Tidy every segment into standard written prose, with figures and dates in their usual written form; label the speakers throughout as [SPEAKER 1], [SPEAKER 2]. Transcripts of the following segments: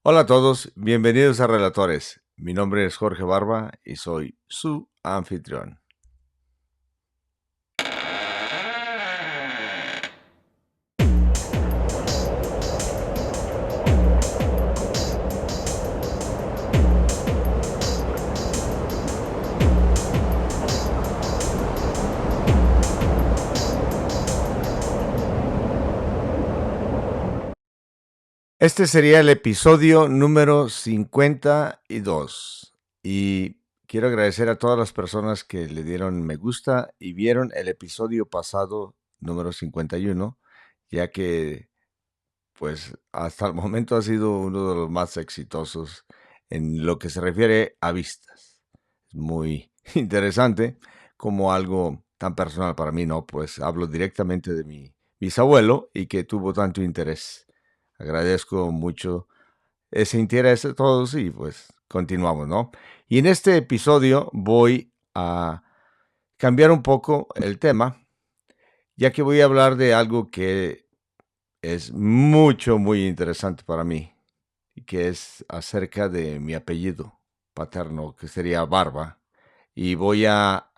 [SPEAKER 1] Hola a todos, bienvenidos a Relatores. Mi nombre es Jorge Barba y soy su anfitrión. Este sería el episodio número 52 y quiero agradecer a todas las personas que le dieron me gusta y vieron el episodio pasado número 51, ya que pues hasta el momento ha sido uno de los más exitosos en lo que se refiere a vistas. Es muy interesante como algo tan personal para mí, ¿no? Pues hablo directamente de mi bisabuelo y que tuvo tanto interés. Agradezco mucho ese interés de todos y pues continuamos, ¿no? Y en este episodio voy a cambiar un poco el tema, ya que voy a hablar de algo que es muy interesante para mí, y que es acerca de mi apellido paterno, que sería Barba. Y voy a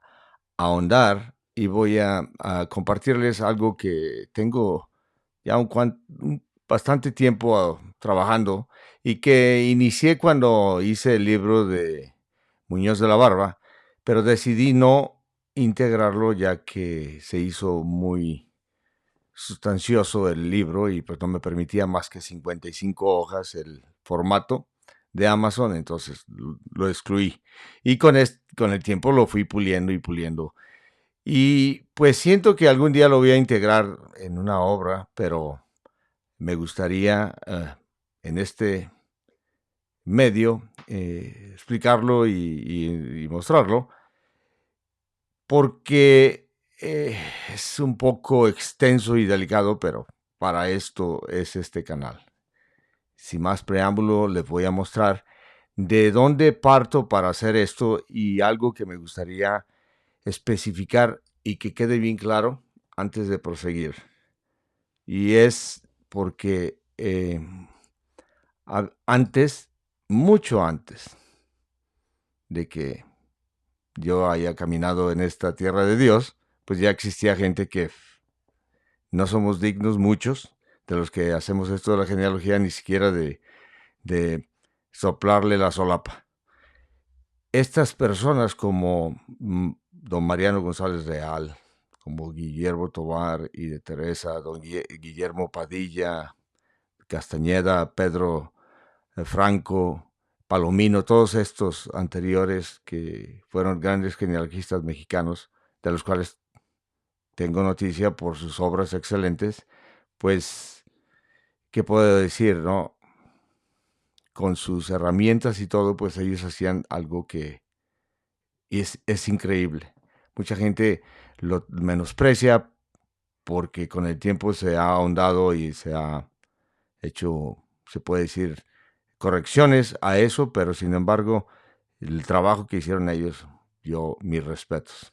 [SPEAKER 1] ahondar y voy a compartirles algo que tengo ya bastante tiempo trabajando y que inicié cuando hice el libro de Muñoz de la Barba, pero decidí no integrarlo ya que se hizo muy sustancioso el libro y pues no me permitía más que 55 hojas el formato de Amazon, entonces lo excluí. Y con el tiempo lo fui puliendo y puliendo. Y pues siento que algún día lo voy a integrar en una obra, pero me gustaría en este medio explicarlo y mostrarlo, porque es un poco extenso y delicado, pero para esto es este canal. Sin más preámbulo, les voy a mostrar de dónde parto para hacer esto y algo que me gustaría especificar y que quede bien claro antes de proseguir. Y es porque antes, mucho antes de que yo haya caminado en esta tierra de Dios, pues ya existía gente que no somos dignos, muchos de los que hacemos esto de la genealogía, ni siquiera de soplarle la solapa. Estas personas como don Mariano González Real, como Guillermo Tovar y de Teresa, don Guillermo Padilla, Castañeda, Pedro Franco, Palomino, todos estos anteriores que fueron grandes genealogistas mexicanos, de los cuales tengo noticia por sus obras excelentes, pues, ¿qué puedo decir, no? Con sus herramientas y todo, pues ellos hacían algo que es increíble. Mucha gente lo menosprecia porque con el tiempo se ha ahondado y se ha hecho, se puede decir, correcciones a eso, pero sin embargo, el trabajo que hicieron ellos, yo mis respetos,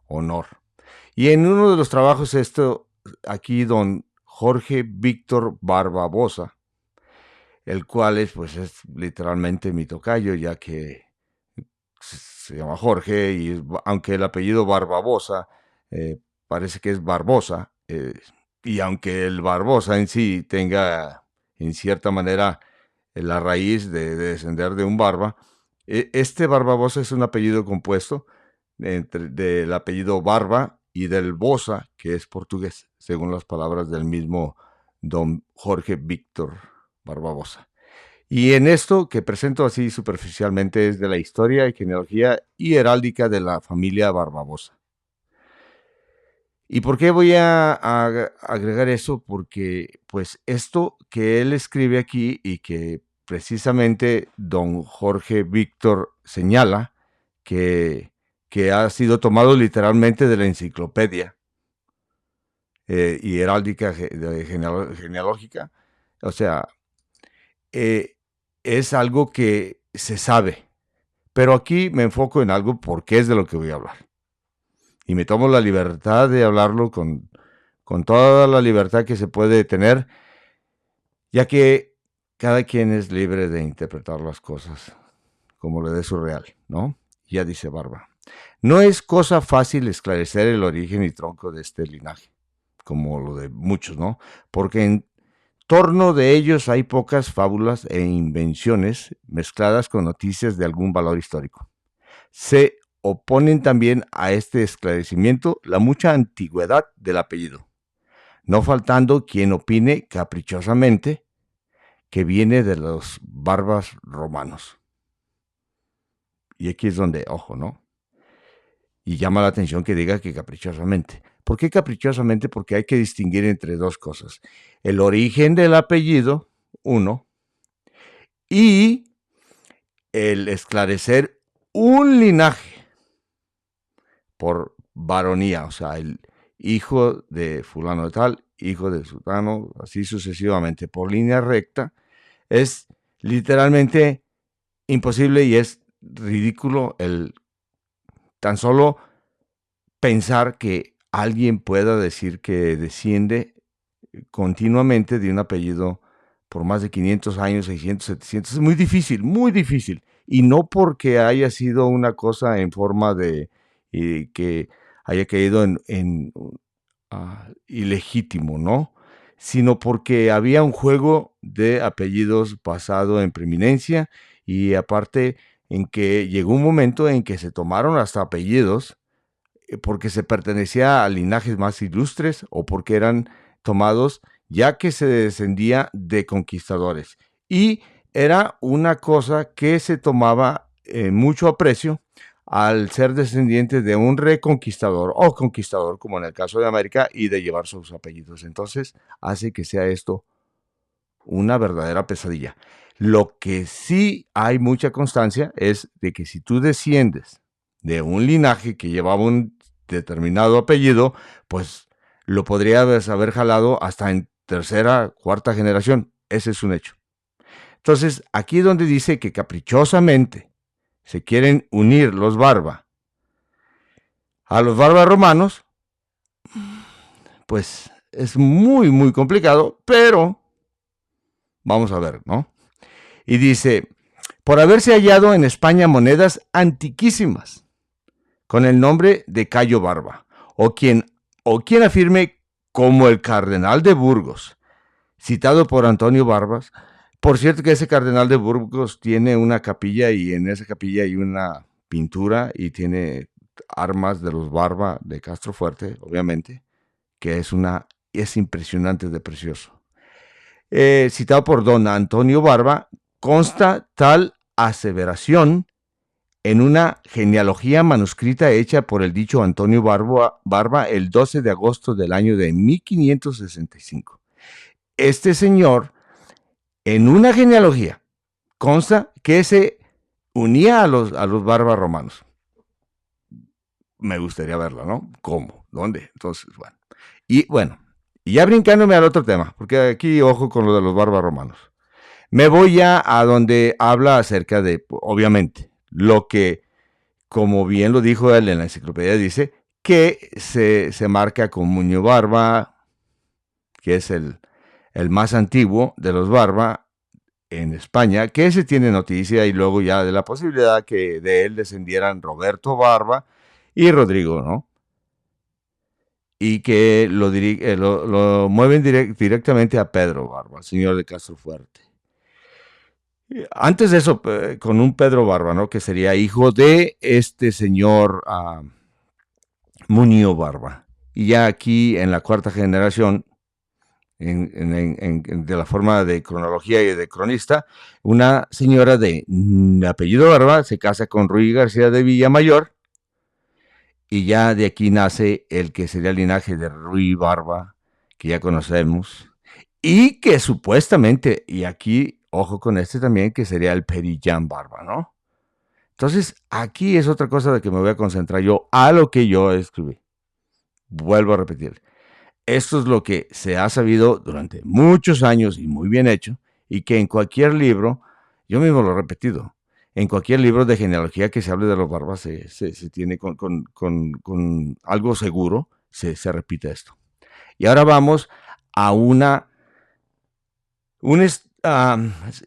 [SPEAKER 1] honor. Y en uno de los trabajos, aquí don Jorge Víctor Barbabosa, el cual es literalmente mi tocayo, ya que se llama Jorge, y aunque el apellido Barbabosa parece que es Barbosa, y aunque el Barbosa en sí tenga en cierta manera la raíz de descender de un barba, este Barbabosa es un apellido compuesto del apellido Barba y del Bosa, que es portugués, según las palabras del mismo don Jorge Víctor Barbabosa. Y en esto que presento así superficialmente es de la historia y genealogía y heráldica de la familia Barbabosa. ¿Y por qué voy a agregar eso? Porque pues esto que él escribe aquí y que precisamente don Jorge Víctor señala que, que ha sido tomado literalmente de la enciclopedia y heráldica genealógica, o sea, eh, es algo que se sabe, pero aquí me enfoco en algo porque es de lo que voy a hablar. Y me tomo la libertad de hablarlo con toda la libertad que se puede tener, ya que cada quien es libre de interpretar las cosas como le dé su real, ¿no? Ya dice Barba. No es cosa fácil esclarecer el origen y tronco de este linaje, como lo de muchos, ¿no? Porque en torno de ellos hay pocas fábulas e invenciones mezcladas con noticias de algún valor histórico. Se oponen también a este esclarecimiento la mucha antigüedad del apellido, no faltando quien opine caprichosamente que viene de los barbas romanos. Y aquí es donde, ojo, ¿no? Y llama la atención que diga que caprichosamente. ¿Por qué caprichosamente? Porque hay que distinguir entre dos cosas. El origen del apellido, uno, y el esclarecer un linaje por varonía, o sea, el hijo de fulano de tal, hijo de sultano, así sucesivamente, por línea recta, es literalmente imposible y es ridículo el tan solo pensar que alguien pueda decir que desciende continuamente de un apellido por más de 500 años, 600, 700. Es muy difícil, muy difícil. Y no porque haya sido una cosa en forma de que haya caído en ilegítimo, ¿no? Sino porque había un juego de apellidos basado en preeminencia y aparte en que llegó un momento en que se tomaron hasta apellidos porque se pertenecía a linajes más ilustres o porque eran tomados ya que se descendía de conquistadores. Y era una cosa que se tomaba mucho aprecio al ser descendiente de un reconquistador o conquistador, como en el caso de América, y de llevar sus apellidos. Entonces hace que sea esto una verdadera pesadilla. Lo que sí hay mucha constancia es de que si tú desciendes de un linaje que llevaba un determinado apellido, pues lo podría haber jalado hasta en tercera, cuarta generación. Ese es un hecho. Entonces, aquí donde dice que caprichosamente se quieren unir los barba a los barbas romanos, pues es muy, muy complicado, pero vamos a ver, ¿no? Y dice, por haberse hallado en España monedas antiquísimas con el nombre de Cayo Barba, o quien afirme como el cardenal de Burgos, citado por Antonio Barbas. Por cierto que ese cardenal de Burgos tiene una capilla y en esa capilla hay una pintura y tiene armas de los Barba de Castrofuerte, obviamente, que es impresionante de precioso. Citado por don Antonio Barba, consta tal aseveración en una genealogía manuscrita hecha por el dicho Antonio Barba el 12 de agosto del año de 1565. Este señor, en una genealogía, consta que se unía a los Barbas romanos. Me gustaría verlo, ¿no? ¿Cómo? ¿Dónde? Entonces, bueno. Y ya brincándome al otro tema, porque aquí ojo con lo de los Barbas romanos. Me voy ya a donde habla acerca de, obviamente, lo que, como bien lo dijo él en la enciclopedia, dice que se marca con Muñoz Barba, que es el más antiguo de los Barba en España, que se tiene noticia y luego ya de la posibilidad que de él descendieran Roberto Barba y Rodrigo, ¿no? Y que lo mueven directamente a Pedro Barba, señor de Castrofuerte. Antes de eso, con un Pedro Barba, ¿no? Que sería hijo de este señor Muñoz Barba. Y ya aquí en la cuarta generación, de la forma de cronología y de cronista, una señora de apellido Barba se casa con Ruy García de Villamayor y ya de aquí nace el que sería el linaje de Ruy Barba, que ya conocemos, y que supuestamente, y aquí, ojo con este también, que sería el Perillán Barba, ¿no? Entonces, aquí es otra cosa de que me voy a concentrar yo a lo que yo escribí. Vuelvo a repetir. Esto es lo que se ha sabido durante muchos años y muy bien hecho, y que en cualquier libro, yo mismo lo he repetido, en cualquier libro de genealogía que se hable de los barbas, se tiene con algo seguro, se repite esto. Y ahora vamos a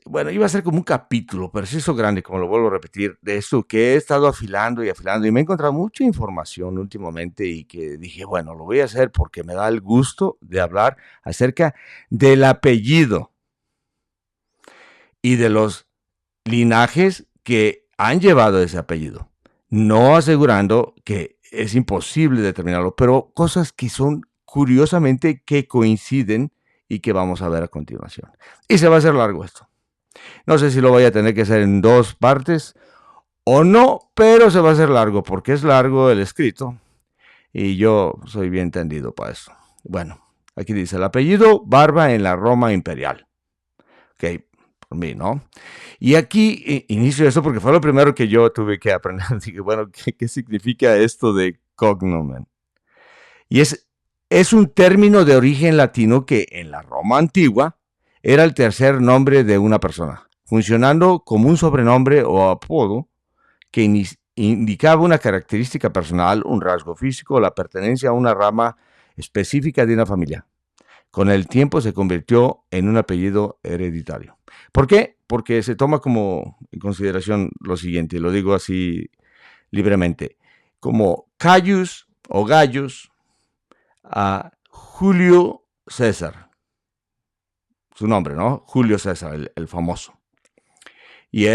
[SPEAKER 1] bueno, iba a ser como un capítulo, pero se hizo grande, como lo vuelvo a repetir, de esto que he estado afilando y me he encontrado mucha información últimamente y que dije, bueno, lo voy a hacer porque me da el gusto de hablar acerca del apellido y de los linajes que han llevado ese apellido. No asegurando que es imposible determinarlo, pero cosas que son curiosamente que coinciden y que vamos a ver a continuación. Y se va a hacer largo esto. No sé si lo voy a tener que hacer en 2 partes o no, pero se va a hacer largo porque es largo el escrito y yo soy bien tendido para eso. Bueno, aquí dice el apellido Barba en la Roma imperial. Ok, por mí, ¿no? Y aquí inicio esto porque fue lo primero que yo tuve que aprender. Dije, bueno, ¿qué significa esto de cognomen? Y es un término de origen latino que en la Roma antigua era el tercer nombre de una persona, funcionando como un sobrenombre o apodo que indicaba una característica personal, un rasgo físico o la pertenencia a una rama específica de una familia. Con el tiempo se convirtió en un apellido hereditario. ¿Por qué? Porque se toma como en consideración lo siguiente, y lo digo así libremente, como Caius o Gaius a Julio César. Su nombre, ¿no? Julio César, el famoso. Y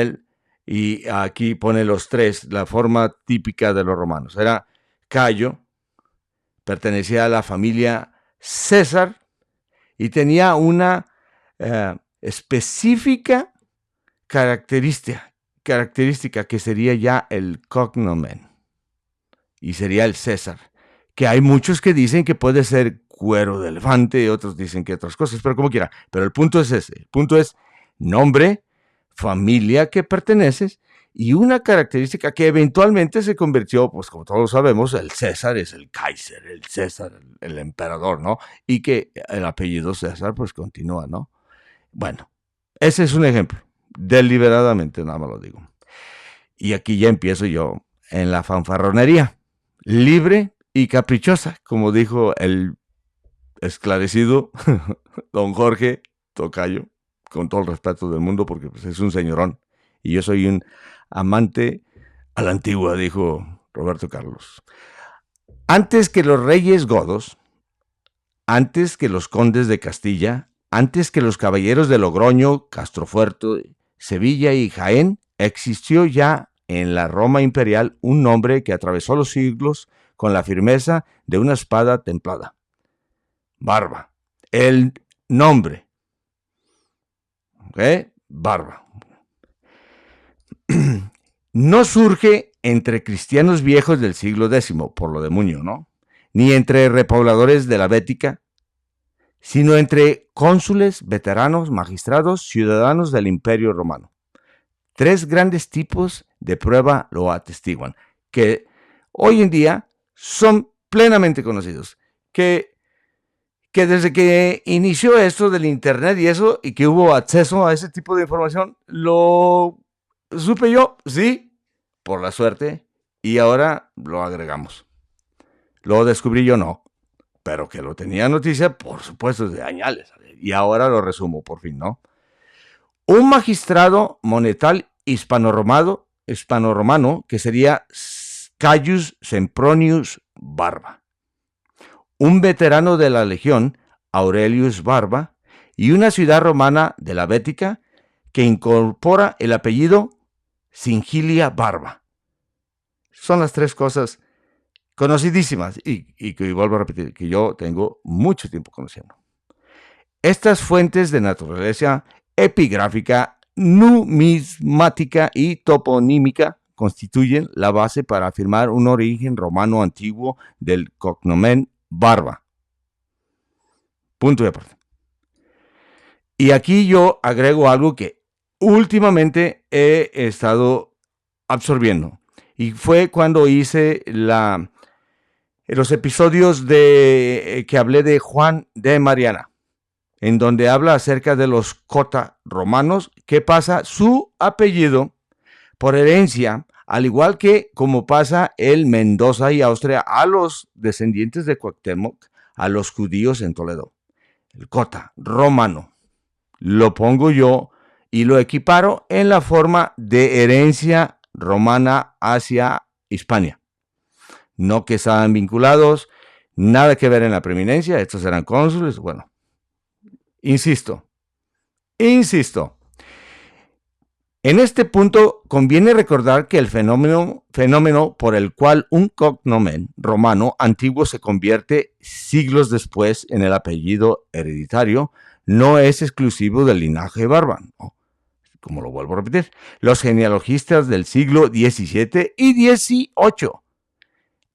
[SPEAKER 1] aquí pone los 3, la forma típica de los romanos. Era Cayo, pertenecía a la familia César y tenía una específica característica que sería ya el cognomen y sería el César, que hay muchos que dicen que puede ser cuero de elefante, otros dicen que otras cosas, pero como quiera. Pero el punto es ese, el punto es nombre, familia que perteneces y una característica que eventualmente se convirtió, pues como todos sabemos, el César es el Kaiser, el César, el emperador, ¿no? Y que el apellido César pues continúa, ¿no? Bueno, ese es un ejemplo, deliberadamente nada más lo digo. Y aquí ya empiezo yo en la fanfarronería, libre y caprichosa, como dijo el esclarecido don Jorge Tocayo, con todo el respeto del mundo, porque pues, es un señorón. Y yo soy un amante a la antigua, dijo Roberto Carlos. Antes que los reyes godos, antes que los condes de Castilla, antes que los caballeros de Logroño, Castrofuerte, Sevilla y Jaén, existió ya en la Roma imperial un nombre que atravesó los siglos con la firmeza de una espada templada. Barba. El nombre. ¿Ok? Barba. No surge entre cristianos viejos del siglo X, por lo de Muñoz, ¿no? Ni entre repobladores de la Bética, sino entre cónsules, veteranos, magistrados, ciudadanos del Imperio Romano. 3 grandes tipos de prueba lo atestiguan, que hoy en día son plenamente conocidos, que desde que inició esto del internet y eso, y que hubo acceso a ese tipo de información, lo supe yo, sí, por la suerte, y ahora lo agregamos. Lo descubrí yo, no, pero que lo tenía noticia, por supuesto, de añales, y ahora lo resumo, por fin, ¿no? Un magistrado monetal hispano-romano, que sería Caius Sempronius Barba. Un veterano de la legión, Aurelius Barba, y una ciudad romana de la Bética que incorpora el apellido Singilia Barba. Son las 3 cosas conocidísimas y que vuelvo a repetir, que yo tengo mucho tiempo conociendo. Estas fuentes de naturaleza epigráfica, numismática y toponímica constituyen la base para afirmar un origen romano antiguo del cognomen Barba. Punto de aparte. Y aquí yo agrego algo que últimamente he estado absorbiendo. Y fue cuando hice los episodios que hablé de Juan de Mariana, en donde habla acerca de los cota romanos, que pasa su apellido por herencia, al igual que como pasa el Mendoza y Austria a los descendientes de Cuauhtémoc, a los judíos en Toledo. El cota romano. lo pongo yo y lo equiparo en la forma de herencia romana hacia Hispania. No que estaban vinculados, nada que ver en la preeminencia, estos eran cónsules, bueno. Insisto. En este punto conviene recordar que el fenómeno por el cual un cognomen romano antiguo se convierte siglos después en el apellido hereditario no es exclusivo del linaje Barba, ¿no? Como lo vuelvo a repetir, los genealogistas del siglo XVII y XVIII,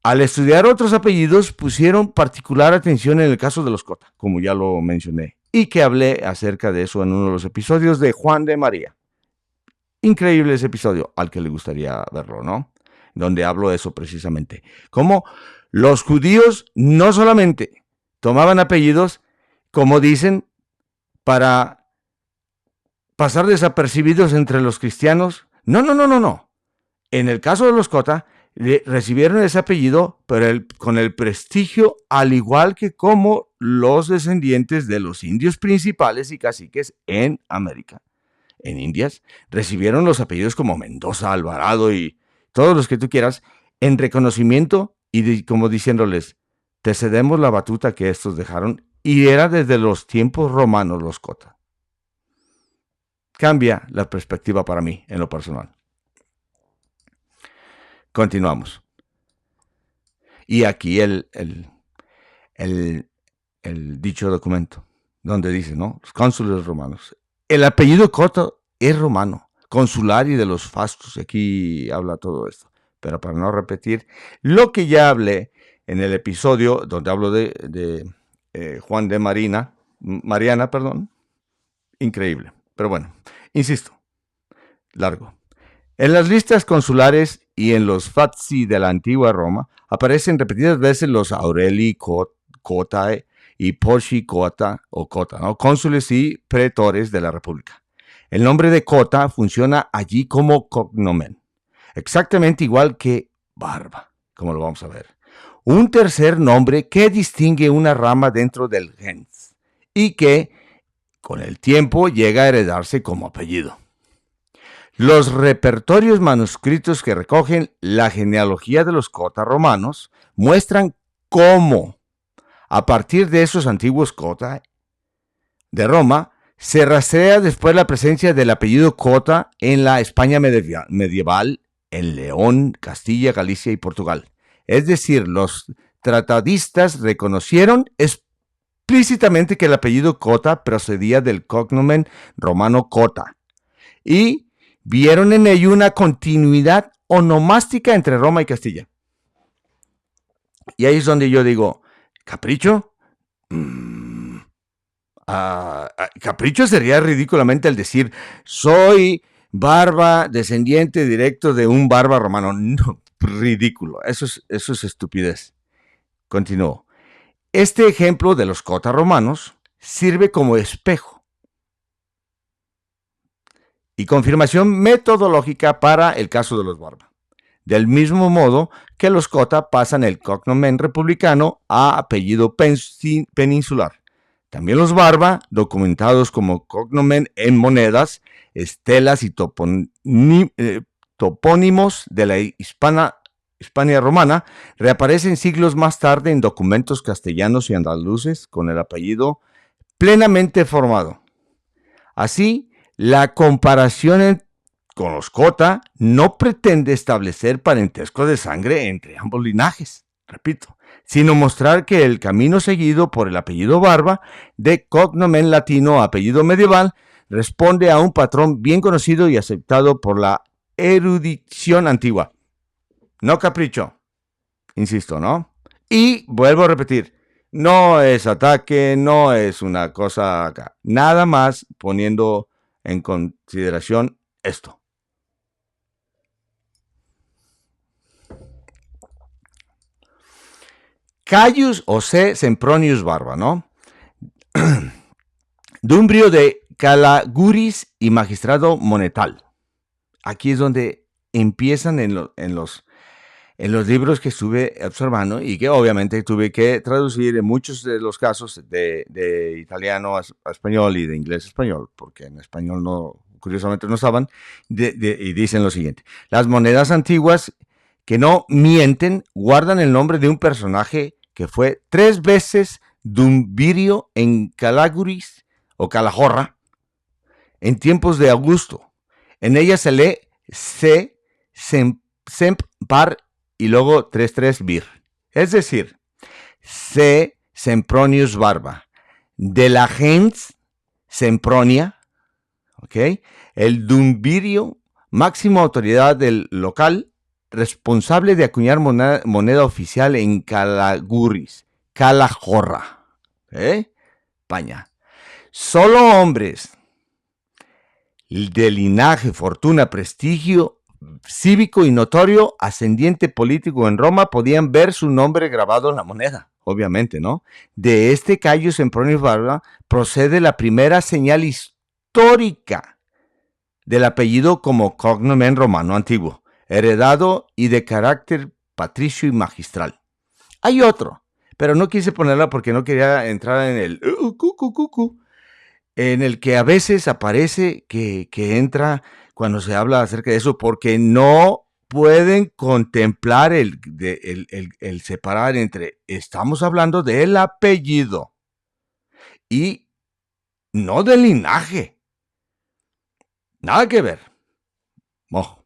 [SPEAKER 1] al estudiar otros apellidos, pusieron particular atención en el caso de los Cota, como ya lo mencioné, y que hablé acerca de eso en uno de los episodios de Juan de María. Increíble ese episodio, al que le gustaría verlo, ¿no? Donde hablo de eso precisamente. Cómo los judíos no solamente tomaban apellidos, como dicen, para pasar desapercibidos entre los cristianos. No. En el caso de los Cota, recibieron ese apellido, pero con el prestigio, al igual que como los descendientes de los indios principales y caciques en América. En Indias, recibieron los apellidos como Mendoza, Alvarado y todos los que tú quieras, en reconocimiento y como diciéndoles, te cedemos la batuta que estos dejaron, y era desde los tiempos romanos los Cota. Cambia la perspectiva para mí, en lo personal. Continuamos. Y aquí el dicho documento, donde dice, ¿no? Los cónsules romanos. El apellido Cota es romano, consular y de los fastos. Aquí habla todo esto. Pero para no repetir lo que ya hablé en el episodio donde hablo de Juan de Mariana, increíble. Pero bueno, insisto, largo. En las listas consulares y en los Fazzi de la antigua Roma aparecen repetidas veces los Aureli Cota y Porci Cota, ¿no? Cónsules y pretores de la República. El nombre de Cota funciona allí como cognomen, exactamente igual que Barba, como lo vamos a ver. Un tercer nombre que distingue una rama dentro del gens y que, con el tiempo, llega a heredarse como apellido. Los repertorios manuscritos que recogen la genealogía de los Cota romanos muestran cómo, a partir de esos antiguos Cota de Roma, se rastrea después la presencia del apellido Cota en la España medieval, en León, Castilla, Galicia y Portugal. Es decir, los tratadistas reconocieron explícitamente que el apellido Cota procedía del cognomen romano Cota y vieron en ello una continuidad onomástica entre Roma y Castilla. Y ahí es donde yo digo, ¿capricho? Capricho sería ridículamente el decir, soy Barba, descendiente directo de un Barba romano. No, ridículo, eso es estupidez. Continúo. Este ejemplo de los Cota romanos sirve como espejo y confirmación metodológica para el caso de los Barba. Del mismo modo que los Cota pasan el cognomen republicano a apellido peninsular. También los Barba, documentados como cognomen en monedas, estelas y topónimos de la Hispania romana, reaparecen siglos más tarde en documentos castellanos y andaluces con el apellido plenamente formado. Así, la comparación con los Cota no pretende establecer parentesco de sangre entre ambos linajes, repito, sino mostrar que el camino seguido por el apellido Barba, de cognomen latino a apellido medieval, responde a un patrón bien conocido y aceptado por la erudición antigua. No capricho, insisto, ¿no? Y vuelvo a repetir, no es ataque, no es una cosa acá, nada más poniendo en consideración esto. Caius o C. Sempronius Barba, ¿no? Dumbrio de Calaguris y magistrado monetal. Aquí es donde empiezan en en los libros que estuve observando y que obviamente tuve que traducir en muchos de los casos de italiano a español y de inglés a español, porque en español no, curiosamente no estaban, y dicen lo siguiente: las monedas antiguas que no mienten guardan el nombre de un personaje que fue 3 veces Dumbirio en Calaguris o Calahorra en tiempos de Augusto. En ella se lee se, semp, par y luego 33 vir. Es decir, se Sempronius Barba, de la gens Sempronia, ¿ok? El Dumbirio, máxima autoridad del local, responsable de acuñar moneda oficial en Calaguris, Calahorra, ¿ok? España. Solo hombres de linaje, fortuna, prestigio cívico y notorio ascendiente político en Roma podían ver su nombre grabado en la moneda, obviamente, ¿no? De este Cayo Sempronius Barba procede la primera señal histórica del apellido como cognomen romano antiguo, heredado y de carácter patricio y magistral. Hay otro, pero no quise ponerla porque no quería entrar en el en el que a veces aparece que entra cuando se habla acerca de eso, porque no pueden contemplar el separar entre, estamos hablando del apellido y no del linaje. Nada que ver. Oh.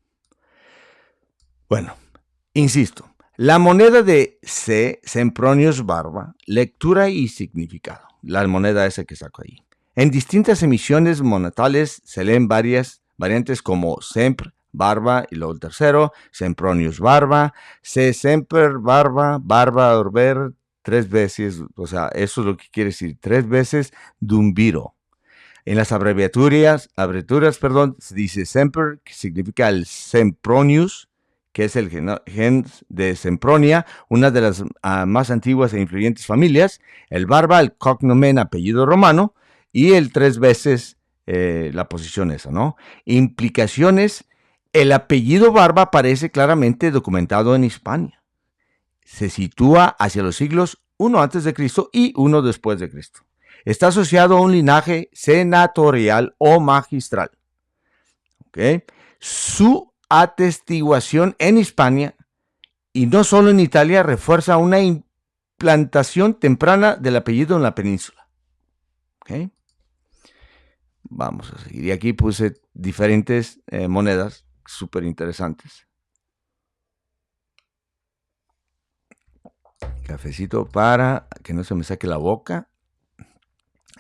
[SPEAKER 1] Bueno, insisto, la moneda de C. Sempronius Barba, lectura y significado. La moneda esa que saco ahí. En distintas emisiones monetales se leen varias variantes como Sempr Barba y luego el tercero, Sempronius Barba, C. Semper Barba, Barba Orber, 3 veces, o sea, eso es lo que quiere decir, 3 veces Dumbiro. En las abreviaturas, se dice Semper, que significa el Sempronius, que es el gen de Sempronia, una de las más antiguas e influyentes familias, el Barba, el cognomen, apellido romano, y el 3 veces la posición esa, ¿no? Implicaciones: el apellido Barba aparece claramente documentado en Hispania. Se sitúa hacia los siglos 1 antes de Cristo y 1 después de Cristo. Está asociado a un linaje senatorial o magistral. ¿Okay? Su atestiguación en Hispania y no solo en Italia refuerza una implantación temprana del apellido en la península. ¿Okay? Vamos a seguir. Y aquí puse diferentes monedas súper interesantes. Cafecito para que no se me saque la boca,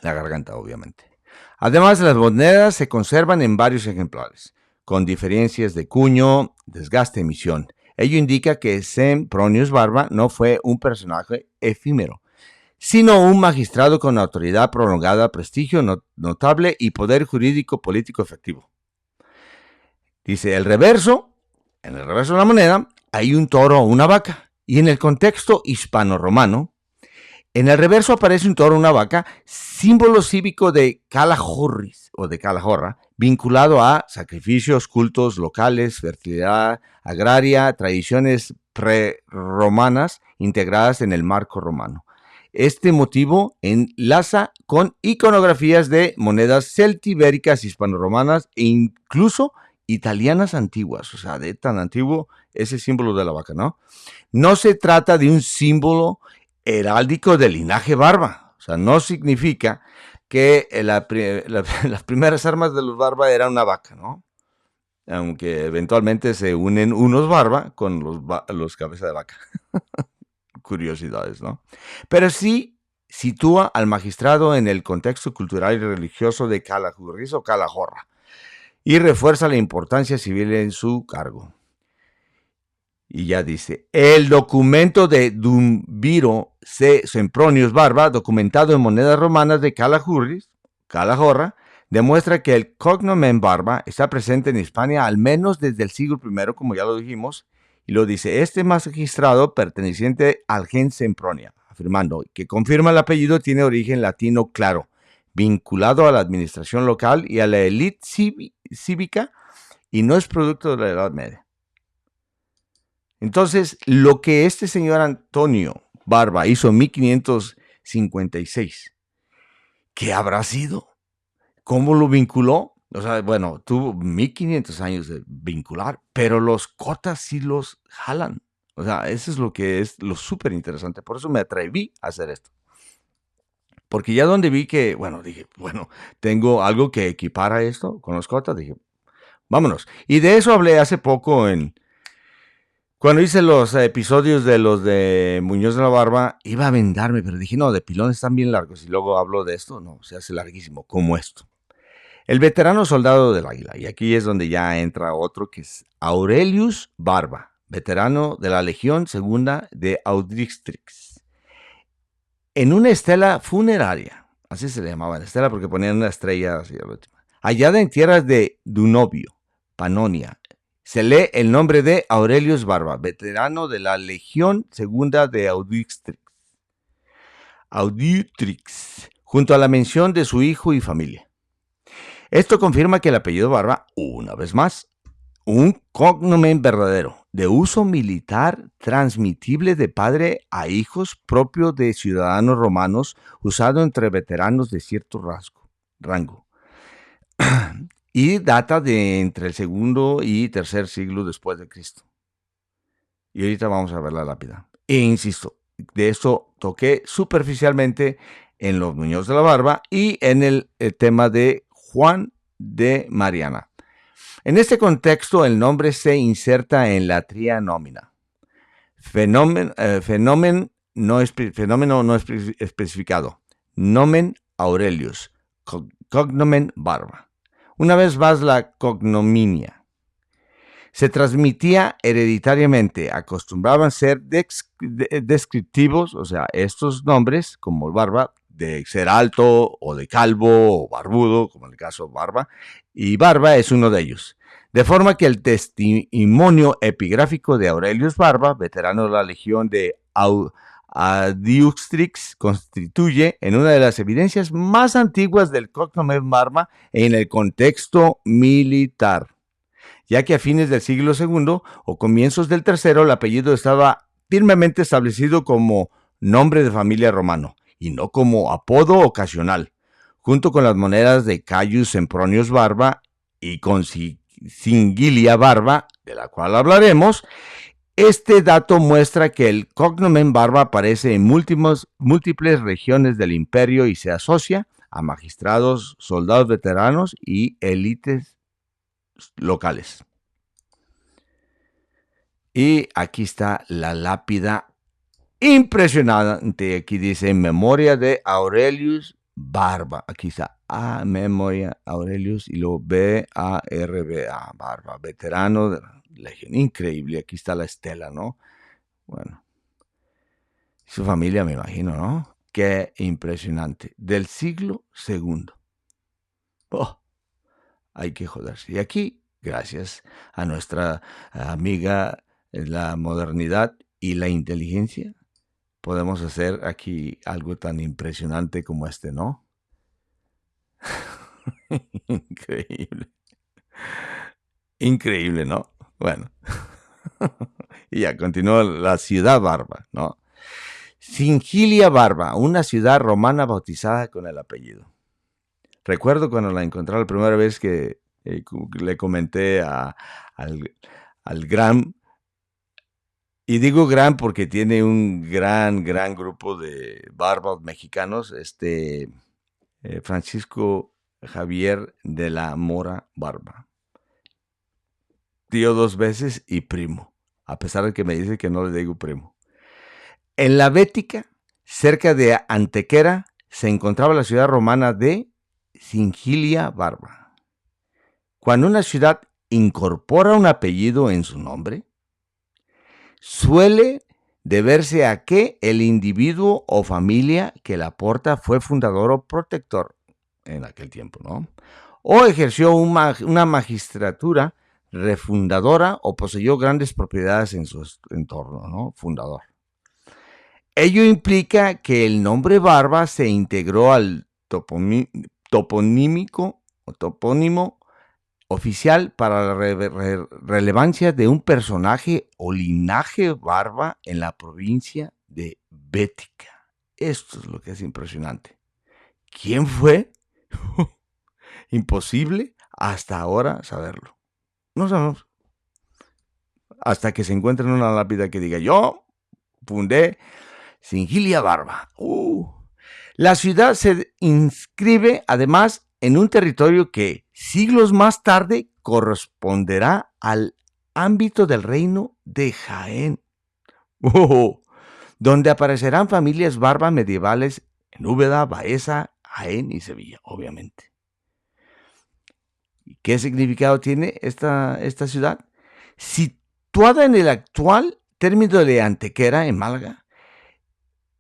[SPEAKER 1] la garganta, obviamente. Además, las monedas se conservan en varios ejemplares, con diferencias de cuño, desgaste, emisión. Ello indica que Sempronius Barba no fue un personaje efímero, sino un magistrado con autoridad prolongada, prestigio notable y poder jurídico político efectivo. Dice, en el reverso de la moneda hay un toro o una vaca, y en el contexto hispano-romano, en el reverso aparece un toro o una vaca, símbolo cívico de Calahorris o de Calahorra, vinculado a sacrificios, cultos locales, fertilidad agraria, tradiciones preromanas integradas en el marco romano. Este motivo enlaza con iconografías de monedas celtibéricas, hispanoromanas e incluso italianas antiguas, o sea, de tan antiguo ese símbolo de la vaca, ¿no? No se trata de un símbolo heráldico del linaje Barba, o sea, no significa que las primeras armas de los Barba eran una vaca, ¿no? Aunque eventualmente se unen unos Barba con los cabezas de vaca. Curiosidades, ¿no? Pero sí sitúa al magistrado en el contexto cultural y religioso de Calahurris o Calahorra y refuerza la importancia civil en su cargo. Y ya dice, el documento de Dumbiro C. Sempronius Barba, documentado en monedas romanas de Calahurris, Calahorra, demuestra que el cognomen Barba está presente en Hispania al menos desde el siglo I, como ya lo dijimos, y lo dice, este magistrado perteneciente al gen Sempronia, afirmando que confirma el apellido tiene origen latino claro, vinculado a la administración local y a la élite cívica, y no es producto de la Edad Media. Entonces, lo que este señor Antonio Barba hizo en 1556, ¿qué habrá sido? ¿Cómo lo vinculó? O sea, bueno, tuvo 1500 años de vincular, pero los cotas sí los jalan. O sea, eso es lo que es lo súper interesante. Por eso me atreví a hacer esto. Porque ya donde vi que, bueno, dije, bueno, tengo algo que equipara esto con los cotas, dije, vámonos. Y de eso hablé hace poco cuando hice los episodios de los de Muñoz de la Barba, iba a vendarme, pero dije, no, de pilones están bien largos. Y luego hablo de esto, no, se hace larguísimo, como esto. El veterano soldado del águila, y aquí es donde ya entra otro que es Aurelius Barba, veterano de la Legión Segunda de Audistrix. En una estela funeraria, así se le llamaba la estela porque ponían una estrella así, hallada en tierras de Dunovio, Panonia, se lee el nombre de Aurelius Barba, veterano de la Legión Segunda de Auditrix, junto a la mención de su hijo y familia. Esto confirma que el apellido Barba, una vez más, un cognomen verdadero, de uso militar transmitible de padre a hijos propio de ciudadanos romanos, usado entre veteranos de cierto rango, y data de entre el segundo y tercer siglo después de Cristo. Y ahorita vamos a ver la lápida. E insisto, de esto toqué superficialmente en los Muñoz de la Barba y en el tema de Juan de Mariana. En este contexto, el nombre se inserta en la tría nómina. Fenómeno no especificado. Nomen Aurelius. Cognomen Barba. Una vez más, la cognominia. Se transmitía hereditariamente. Acostumbraban ser descriptivos, o sea, estos nombres, como Barba, de ser alto o de calvo o barbudo, como en el caso Barba, y Barba es uno de ellos. De forma que el testimonio epigráfico de Aurelius Barba, veterano de la Legión de Audistrix, constituye en una de las evidencias más antiguas del cognomen Barba en el contexto militar, ya que a fines del siglo II o comienzos del III el apellido estaba firmemente establecido como nombre de familia romano y no como apodo ocasional, junto con las monedas de Caius Sempronius Barba y con Singilia Barba, de la cual hablaremos. Este dato muestra que el cognomen Barba aparece en múltiples regiones del imperio y se asocia a magistrados, soldados veteranos y élites locales. Y aquí está la lápida impresionante. Aquí dice en memoria de Aurelius Barba. Aquí está A, memoria Aurelius, y luego B-A-R-B-A, Barba, veterano de la Legión. Increíble. Aquí está la estela, ¿no? Bueno. Su familia, me imagino, ¿no? Qué impresionante. Del siglo II. Oh, hay que joderse. Y aquí, gracias a nuestra amiga la modernidad y la inteligencia, podemos hacer aquí algo tan impresionante como este, ¿no? Increíble. Increíble, ¿no? Bueno. Y ya continúa la ciudad Barba, ¿no? Singilia Barba, una ciudad romana bautizada con el apellido. Recuerdo cuando la encontré la primera vez que le comenté al gran, y digo gran porque tiene un gran grupo de barbas mexicanos, Francisco Javier de la Mora Barba. Tío 2 veces y primo, a pesar de que me dice que no le digo primo. En la Bética, cerca de Antequera, se encontraba la ciudad romana de Singilia Barba. Cuando una ciudad incorpora un apellido en su nombre, suele deberse a que el individuo o familia que la porta fue fundador o protector en aquel tiempo, ¿no? O ejerció una magistratura refundadora o poseyó grandes propiedades en su entorno, ¿no? Fundador. Ello implica que el nombre Barba se integró al topónimo oficial para la relevancia de un personaje o linaje barba en la provincia de Bética. Esto es lo que es impresionante. ¿Quién fue? Imposible hasta ahora saberlo. No sabemos. Hasta que se encuentre en una lápida que diga, yo fundé Singilia Barba. La ciudad se inscribe además en un territorio que siglos más tarde corresponderá al ámbito del reino de Jaén, donde aparecerán familias Barba medievales en Úbeda, Baeza, Jaén y Sevilla, obviamente. ¿Qué significado tiene esta ciudad? Situada en el actual término de Antequera, en Málaga,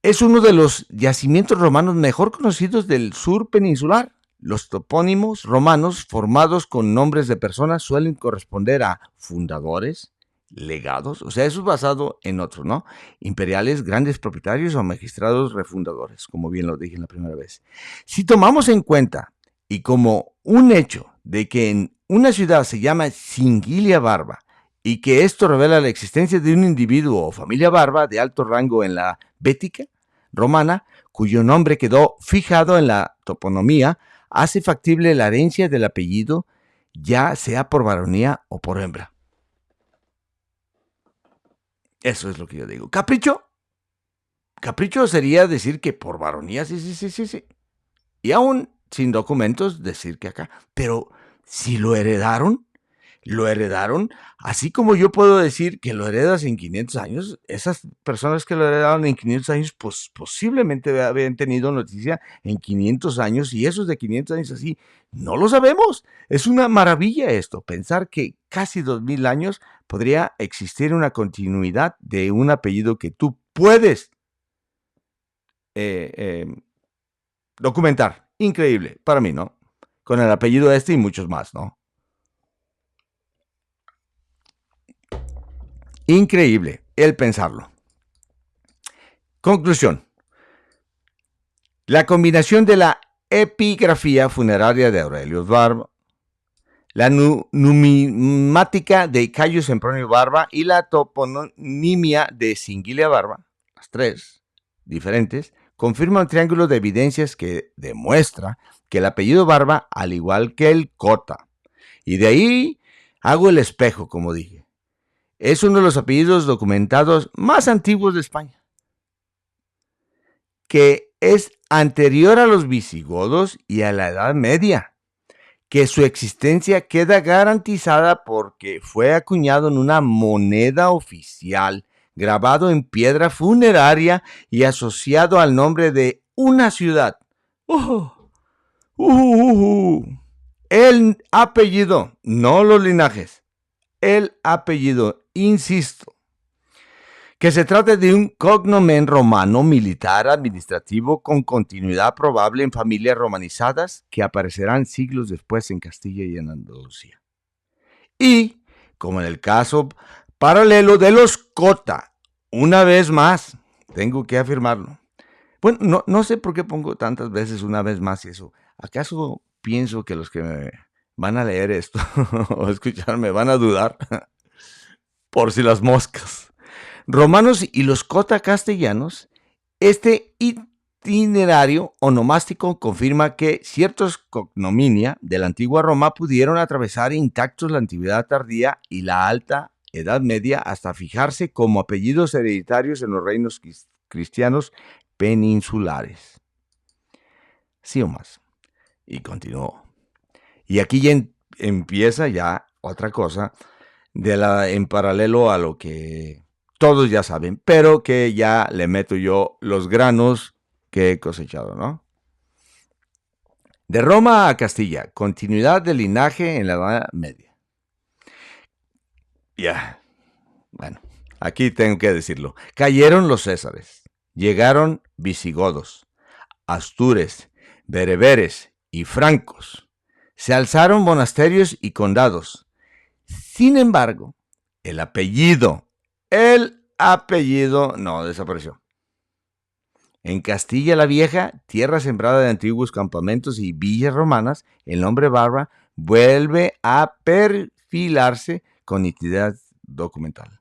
[SPEAKER 1] es uno de los yacimientos romanos mejor conocidos del sur peninsular. Los topónimos romanos formados con nombres de personas suelen corresponder a fundadores, legados, o sea, eso es basado en otros, ¿no? Imperiales, grandes propietarios o magistrados refundadores, como bien lo dije en la primera vez. Si tomamos en cuenta, y como un hecho, de que en una ciudad se llama Singilia Barba, y que esto revela la existencia de un individuo o familia Barba de alto rango en la Bética romana, cuyo nombre quedó fijado en la toponimia, hace factible la herencia del apellido, ya sea por varonía o por hembra. Eso es lo que yo digo. ¿Capricho? Capricho sería decir que por varonía, sí. Y aún sin documentos decir que acá. Pero si lo heredaron, así como yo puedo decir que lo heredas en 500 años, esas personas que lo heredaron en 500 años, pues posiblemente habían tenido noticia en 500 años, y esos de 500 años así, no lo sabemos. Es una maravilla esto, pensar que casi 2000 años podría existir una continuidad de un apellido que tú puedes documentar. Increíble, para mí, ¿no? Con el apellido y muchos más, ¿no? Increíble el pensarlo. Conclusión. La combinación de la epigrafía funeraria de Aurelius Barba, la numismática de Cayo Sempronio Barba y la toponimia de Singilia Barba, las tres diferentes, confirma un triángulo de evidencias que demuestra que el apellido Barba, al igual que el Cota, y de ahí hago el espejo, como dije, es uno de los apellidos documentados más antiguos de España, que es anterior a los visigodos y a la Edad Media, que su existencia queda garantizada porque fue acuñado en una moneda oficial, grabado en piedra funeraria y asociado al nombre de una ciudad. El apellido, no los linajes. El apellido, insisto, que se trata de un cognomen romano militar administrativo con continuidad probable en familias romanizadas que aparecerán siglos después en Castilla y en Andalucía. Y, como en el caso paralelo de los Cota, una vez más, tengo que afirmarlo. Bueno, no sé por qué pongo tantas veces una vez más eso. ¿Acaso pienso que los que me van a leer esto o escucharme van a dudar? Por si las moscas. Romanos y los Cota castellanos, este itinerario onomástico confirma que ciertos cognominia de la antigua Roma pudieron atravesar intactos la antigüedad tardía y la alta Edad Media hasta fijarse como apellidos hereditarios en los reinos cristianos peninsulares. Sí o más. Y continuó. Y aquí ya empieza ya otra cosa en paralelo a lo que todos ya saben, pero que ya le meto yo los granos que he cosechado, ¿no? De Roma a Castilla, continuidad del linaje en la Edad Media. Bueno, aquí tengo que decirlo. Cayeron los césares, llegaron visigodos, astures, bereberes y francos. Se alzaron monasterios y condados. Sin embargo, el apellido no desapareció. En Castilla la Vieja, tierra sembrada de antiguos campamentos y villas romanas, el nombre Barba vuelve a perfilarse con nitidez documental,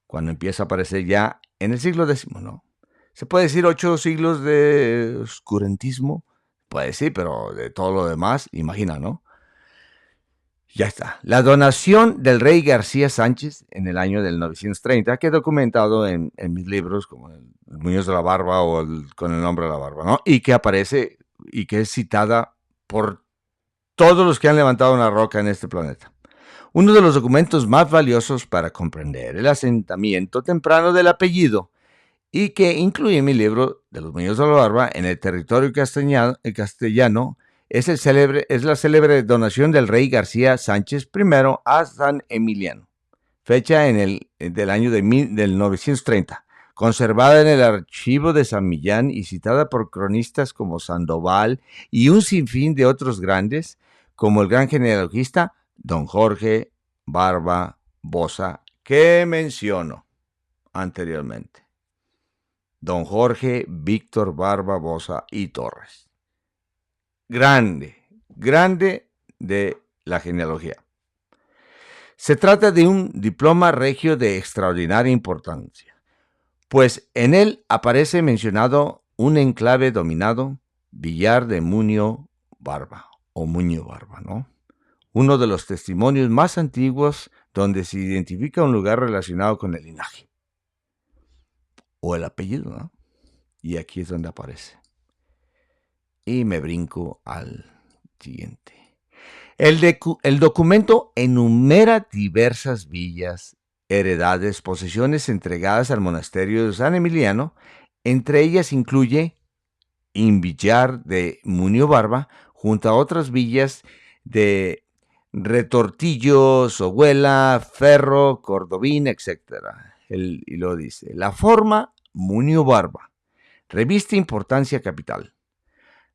[SPEAKER 1] cuando empieza a aparecer ya en el siglo X, ¿no? Se puede decir 8 siglos de oscurantismo, puede decir, pero de todo lo demás, imagina, ¿no? Ya está. La donación del rey García Sánchez en el año del 930, que he documentado en mis libros, como el Muñoz de la Barba o con el nombre de la Barba, ¿no? Y que aparece y que es citada por todos los que han levantado una roca en este planeta. Uno de los documentos más valiosos para comprender el asentamiento temprano del apellido y que incluye mi libro de los Muñoz de la Barba en el territorio castellano es la célebre donación del rey García Sánchez I a San Emiliano, fecha del año del 930, conservada en el archivo de San Millán y citada por cronistas como Sandoval y un sinfín de otros grandes, como el gran genealogista don Jorge Barba Bosa, que menciono anteriormente. Don Jorge Víctor Barba Bosa y Torres. Grande de la genealogía. Se trata de un diploma regio de extraordinaria importancia, pues en él aparece mencionado un enclave dominado Villar de Muño Barba, o Muño Barba, ¿no? Uno de los testimonios más antiguos donde se identifica un lugar relacionado con el linaje, o el apellido, ¿no? Y aquí es donde aparece. Y me brinco al siguiente. El documento enumera diversas villas, heredades, posesiones entregadas al monasterio de San Emiliano. Entre ellas incluye Invillar de Muño Barba, junto a otras villas de Retortillo, Sohuela, Ferro, Cordobín, etc. Y lo dice. La forma Muño Barba reviste importancia capital.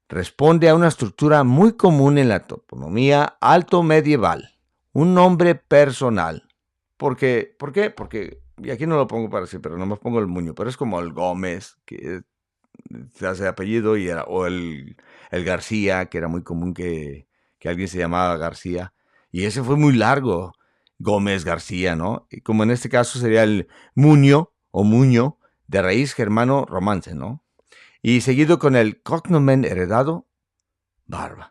[SPEAKER 1] Responde a una estructura muy común en la toponimia alto medieval, un nombre personal. ¿Por qué? Porque, y aquí no lo pongo para decir, pero nomás pongo el Muño, pero es como el Gómez, que se hace apellido, o el García, que era muy común que alguien se llamaba García, y ese fue muy largo, Gómez García, ¿no? Y como en este caso sería el Muño, o Muño, de raíz germano romance, ¿no? Y seguido con el cognomen heredado, Barba.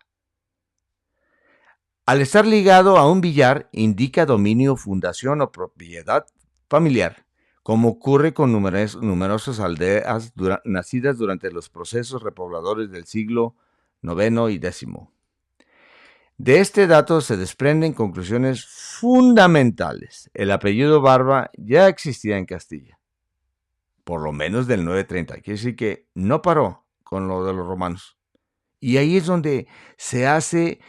[SPEAKER 1] Al estar ligado a un billar, indica dominio, fundación o propiedad familiar, como ocurre con numerosas aldeas nacidas durante los procesos repobladores del siglo IX y X. De este dato se desprenden conclusiones fundamentales. El apellido Barba ya existía en Castilla, por lo menos del 930. Quiere decir que no paró con lo de los romanos. Y ahí es donde se hace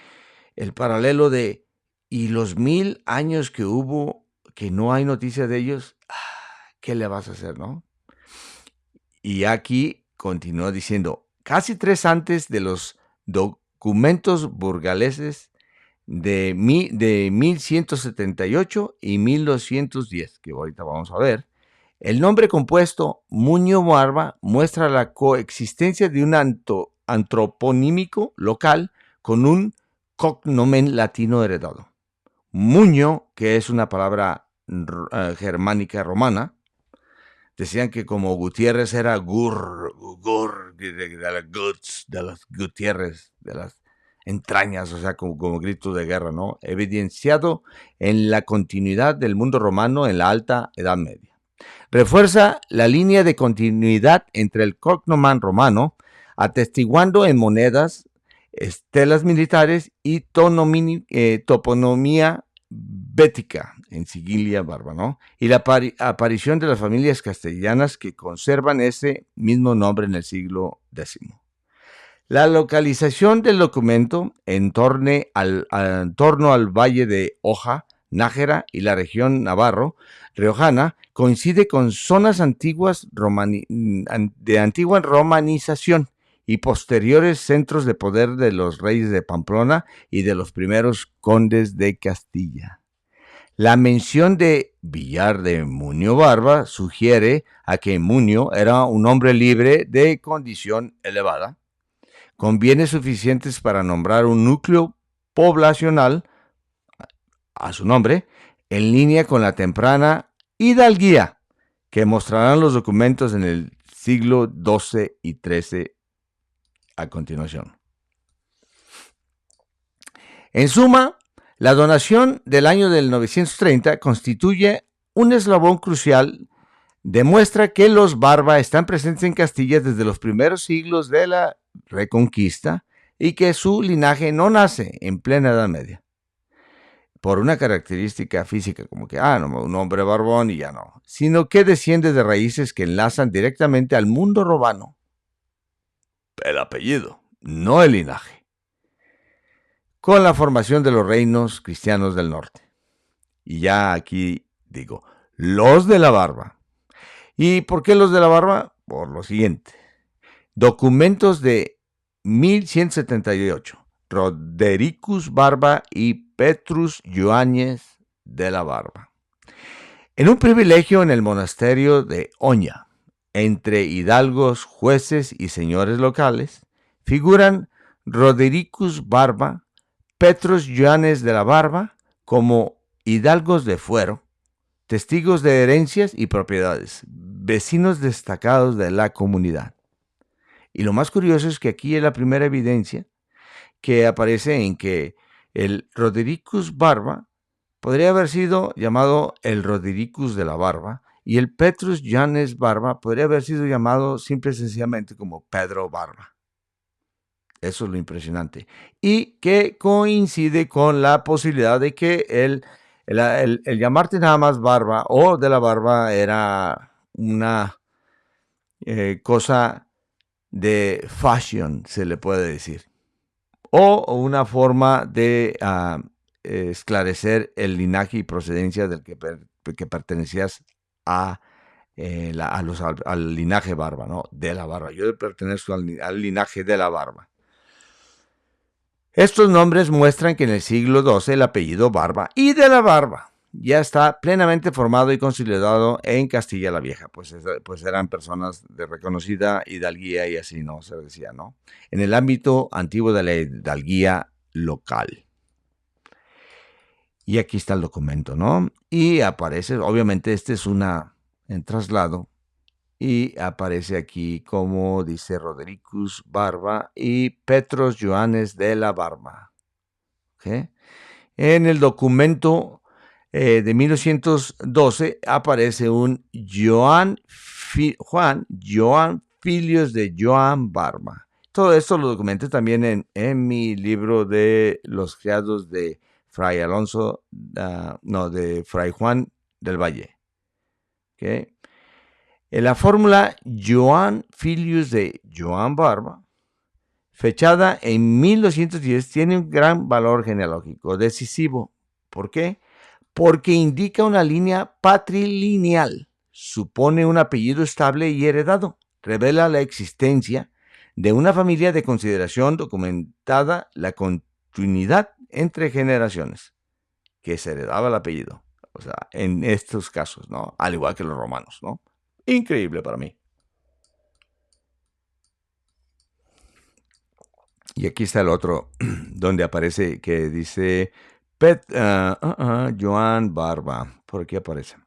[SPEAKER 1] el paralelo de, y los 1000 años que hubo, que no hay noticia de ellos, ¿qué le vas a hacer, no? Y aquí continúa diciendo, casi 3 antes de los documentos burgaleses de 1178 y 1210, que ahorita vamos a ver, el nombre compuesto Muño Barba muestra la coexistencia de un antroponímico local con un cognomen latino heredado. Muño, que es una palabra germánica romana, decían que como Gutiérrez era de las Gutiérrez, de las entrañas, o sea, como grito de guerra, ¿no? Evidenciado en la continuidad del mundo romano en la Alta Edad Media. Refuerza la línea de continuidad entre el cognomen romano, atestiguando en monedas, estelas militares y toponomía bética, en Sigilia Barba, ¿no? Y la aparición de las familias castellanas que conservan ese mismo nombre en el siglo X. La localización del documento en torno al valle de Oja, Nájera y la región riojana coincide con zonas antiguas de antigua romanización y posteriores centros de poder de los reyes de Pamplona y de los primeros condes de Castilla. La mención de Villar de Muño Barba sugiere a que Muño era un hombre libre de condición elevada, con bienes suficientes para nombrar un núcleo poblacional, a su nombre, en línea con la temprana hidalguía, que mostrarán los documentos en el siglo XII y XIII a continuación. En suma, la donación del año del 930 constituye un eslabón crucial. Demuestra que los Barba están presentes en Castilla desde los primeros siglos de la Reconquista y que su linaje no nace en plena Edad Media por una característica física, como que, no, un hombre barbón y ya no, sino que desciende de raíces que enlazan directamente al mundo romano. El apellido, no el linaje, con la formación de los reinos cristianos del norte. Y ya aquí digo, los de la Barba. ¿Y por qué los de la Barba? Por lo siguiente. Documentos de 1178. Rodericus Barba y Petrus Joáñez de la Barba. En un privilegio en el monasterio de Oña, entre hidalgos, jueces y señores locales, figuran Rodericus Barba, Petrus Joáñez de la Barba, como hidalgos de fuero, testigos de herencias y propiedades, vecinos destacados de la comunidad. Y lo más curioso es que aquí es la primera evidencia que aparece en que el Rodericus Barba podría haber sido llamado el Rodericus de la Barba y el Petrus Joáñez Barba podría haber sido llamado simple y sencillamente como Pedro Barba. Eso es lo impresionante. Y que coincide con la posibilidad de que el llamarte nada más Barba o de la Barba era una cosa de fashion, se le puede decir. O una forma de esclarecer el linaje y procedencia del que pertenecías al linaje Barba, ¿no? De la Barba. Yo pertenezco al linaje de la Barba. Estos nombres muestran que en el siglo XII el apellido Barba y de la Barba ya está plenamente formado y consolidado en Castilla la Vieja, pues eran personas de reconocida hidalguía y así, ¿no? Se decía, ¿no? En el ámbito antiguo de la hidalguía local. Y aquí está el documento, ¿no? Y aparece, obviamente este es en traslado, y aparece aquí como dice Rodericus Barba y Petros Joáñez de la Barba. ¿Okay? En el documento de 1912 aparece un Joan Filios de Joan Barba. Todo esto lo documenté también en mi libro de Los criados de Fray de Fray Juan del Valle. ¿Okay? La fórmula Joan Filius de Joan Barba, fechada en 1210, tiene un gran valor genealógico decisivo. ¿Por qué? Porque indica una línea patrilineal, supone un apellido estable y heredado, revela la existencia de una familia de consideración documentada, la continuidad entre generaciones, que se heredaba el apellido. O sea, en estos casos, ¿no? Al igual que los romanos, ¿no? Increíble para mí. Y aquí está el otro, donde aparece que dice Joan Barba. ¿Por qué aparece?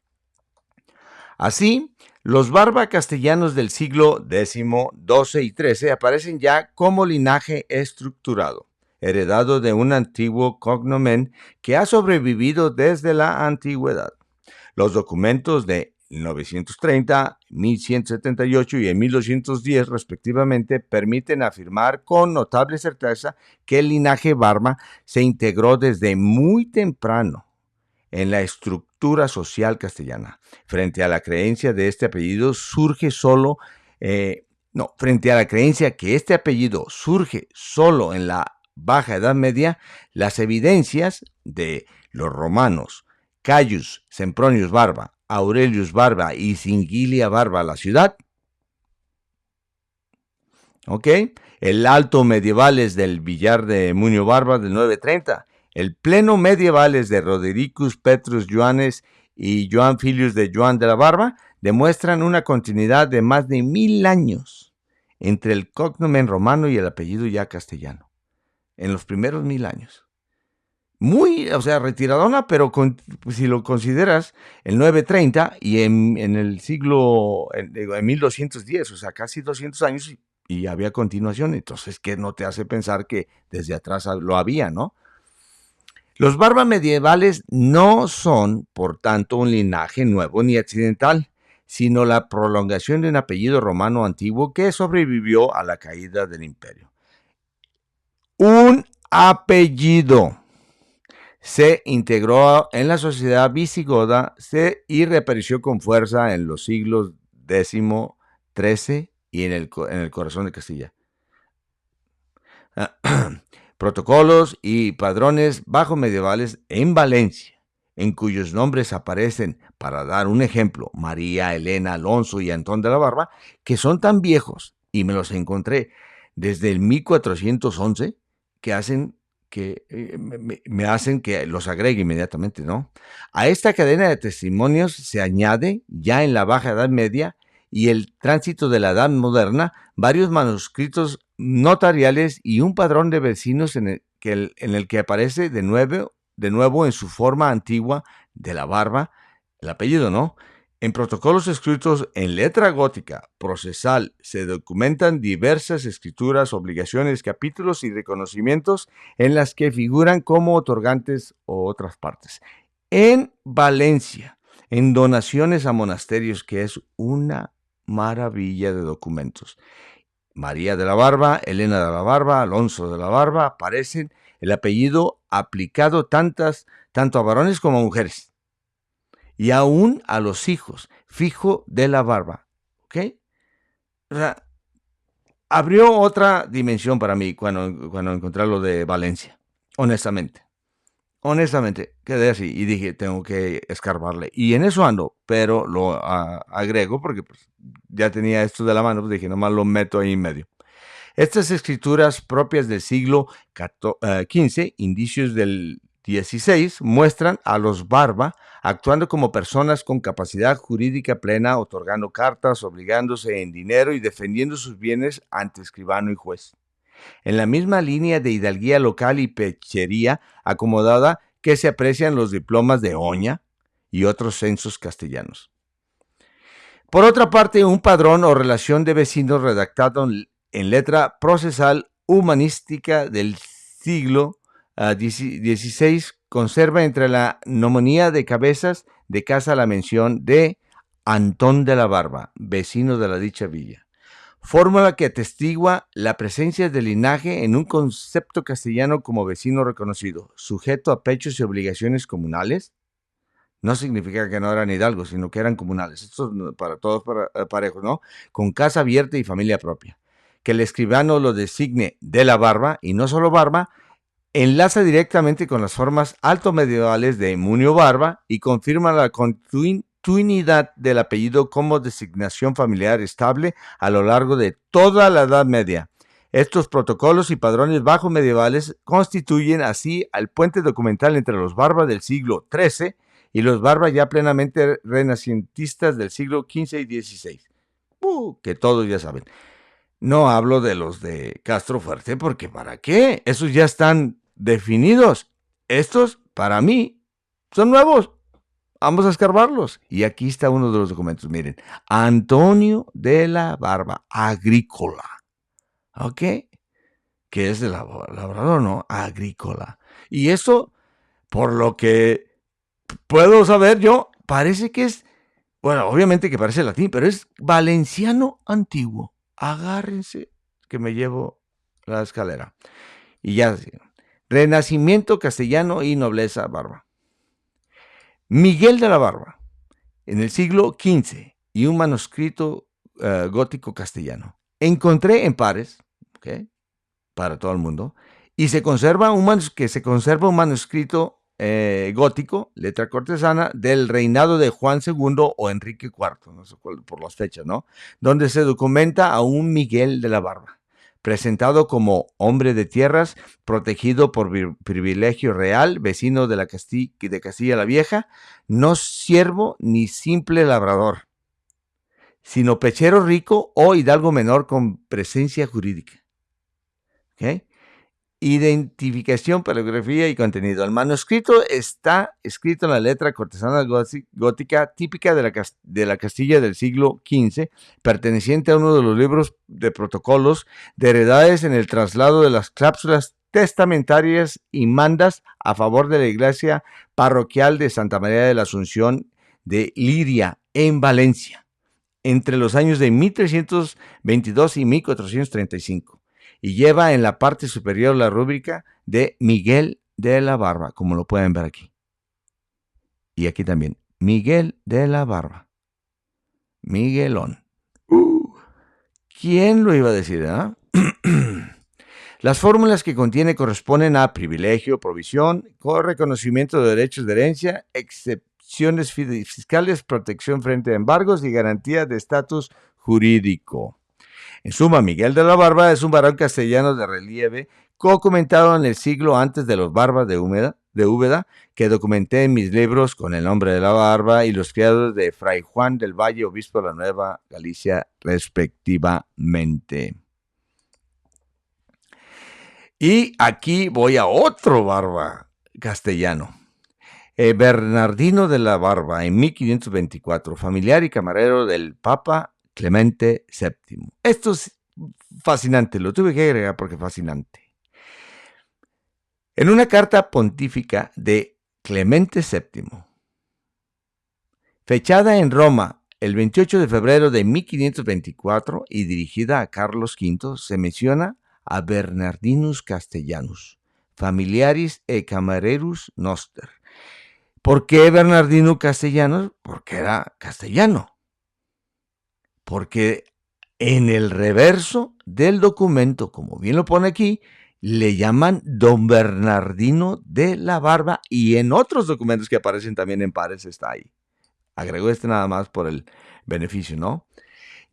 [SPEAKER 1] Así, los Barba castellanos del siglo X, XII y XIII aparecen ya como linaje estructurado, heredado de un antiguo cognomen que ha sobrevivido desde la antigüedad. Los documentos de 930, 1178 y en 1210 respectivamente permiten afirmar con notable certeza que el linaje Barba se integró desde muy temprano en la estructura social castellana. Frente a la creencia de este apellido frente a la creencia que este apellido surge solo en la Baja Edad Media, las evidencias de los romanos, Caius Sempronius Barba, Aurelius Barba y Singilia Barba, la ciudad. ¿Ok? El alto medievales del Villar de Muño Barba del 930. El pleno medievales de Rodericus Petrus Joáñez y Joan Filius de Joan de la Barba demuestran una continuidad de más de 1000 años entre el cognomen romano y el apellido ya castellano. En los primeros 1000 años. muy, o sea, retiradona, pero pues, si lo consideras, el 930 y en el siglo, digo, en 1210, o sea, casi 200 años y había continuación. Entonces, ¿qué no te hace pensar que desde atrás lo había, no? Los Barba medievales no son, por tanto, un linaje nuevo ni accidental, sino la prolongación de un apellido romano antiguo que sobrevivió a la caída del imperio. Un apellido se integró en la sociedad visigoda y reapareció con fuerza en los siglos X, XIII y en el corazón de Castilla. Protocolos y padrones bajo medievales en Valencia, en cuyos nombres aparecen, para dar un ejemplo, María, Elena, Alonso y Antón de la Barba, que son tan viejos, y me los encontré desde el 1411, que hacen que me hacen que los agregue inmediatamente, ¿no? A esta cadena de testimonios se añade, ya en la Baja Edad Media y el tránsito de la Edad Moderna, varios manuscritos notariales y un padrón de vecinos en el que aparece de nuevo en su forma antigua de la Barba, el apellido, ¿no? En protocolos escritos en letra gótica procesal se documentan diversas escrituras, obligaciones, capítulos y reconocimientos en las que figuran como otorgantes o otras partes. En Valencia, en donaciones a monasterios, que es una maravilla de documentos. María de la Barba, Elena de la Barba, Alonso de la Barba, aparecen el apellido aplicado tanto a varones como a mujeres. Y aún a los hijos, fijo de la Barba. ¿Ok? O sea, abrió otra dimensión para mí cuando encontré lo de Valencia. Honestamente, quedé así y dije, tengo que escarbarle. Y en eso ando, pero lo agrego porque pues, ya tenía esto de la mano, pues dije, nomás lo meto ahí en medio. Estas escrituras propias del siglo XV, indicios del XVI, muestran a los Barba actuando como personas con capacidad jurídica plena, otorgando cartas, obligándose en dinero y defendiendo sus bienes ante escribano y juez. En la misma línea de hidalguía local y pechería acomodada que se aprecian los diplomas de Oña y otros censos castellanos. Por otra parte, un padrón o relación de vecinos redactado en letra procesal humanística del siglo XVI conserva entre la nomonía de cabezas de casa la mención de Antón de la Barba, vecino de la dicha villa. Fórmula que atestigua la presencia del linaje en un concepto castellano como vecino reconocido, sujeto a pechos y obligaciones comunales. No significa que no eran hidalgos, sino que eran comunales. Esto es para todos parejos, ¿no? Con casa abierta y familia propia. Que el escribano lo designe de la Barba, y no solo Barba, enlaza directamente con las formas altomedievales de Munio Barba y confirma la continuidad del apellido como designación familiar estable a lo largo de toda la Edad Media. Estos protocolos y padrones bajo medievales constituyen así el puente documental entre los Barba del siglo XIII y los Barba ya plenamente renacentistas del siglo XV y XVI. Que todos ya saben. No hablo de los de Castro Fuerte porque ¿para qué? Esos ya están definidos. Estos, para mí, son nuevos. Vamos a escarbarlos. Y aquí está uno de los documentos. Miren, Antonio de la Barba, agrícola. ¿Ok? Que es de labrador, ¿no? Agrícola. Y eso, por lo que puedo saber yo, parece que es, bueno, obviamente que parece latín, pero es valenciano antiguo. Agárrense que me llevo la escalera. Y ya, Renacimiento castellano y nobleza Barba. Miguel de la Barba, en el siglo XV, y un manuscrito gótico castellano. Encontré en pares, ¿okay? Para todo el mundo, y se conserva un manuscrito gótico, letra cortesana, del reinado de Juan II o Enrique IV, no sé cuál, por las fechas, ¿no? Donde se documenta a un Miguel de la Barba, presentado como hombre de tierras, protegido por privilegio real, vecino de Castilla la Vieja, no siervo ni simple labrador, sino pechero rico o hidalgo menor con presencia jurídica. ¿Okay? Identificación, paleografía y contenido. El manuscrito está escrito en la letra cortesana gótica típica de la Castilla del siglo XV, perteneciente a uno de los libros de protocolos de heredades en el traslado de las cláusulas testamentarias y mandas a favor de la iglesia parroquial de Santa María de la Asunción de Liria, en Valencia, entre los años de 1322 y 1435. Y lleva en la parte superior la rúbrica de Miguel de la Barba, como lo pueden ver aquí. Y aquí también, Miguel de la Barba. Miguelón. ¿Quién lo iba a decir, Las fórmulas que contiene corresponden a privilegio, provisión, reconocimiento de derechos de herencia, excepciones fiscales, protección frente a embargos y garantía de estatus jurídico. En suma, Miguel de la Barba es un varón castellano de relieve documentado en el siglo antes de los Barbas de Úbeda, que documenté en mis libros con el nombre de la Barba y los criados de Fray Juan del Valle, obispo de la Nueva Galicia, respectivamente. Y aquí voy a otro Barba castellano. Bernardino de la Barba, en 1524, familiar y camarero del Papa Clemente VII. Esto es fascinante, lo tuve que agregar porque es fascinante. En una carta pontífica de Clemente VII, fechada en Roma el 28 de febrero de 1524 y dirigida a Carlos V, se menciona a Bernardinus Castellanus, familiaris e camarerus noster. ¿Por qué Bernardino Castellanos? Porque era castellano. Porque en el reverso del documento, como bien lo pone aquí, le llaman Don Bernardino de la Barba, y en otros documentos que aparecen también en pares está ahí. Agrego este nada más por el beneficio, ¿no?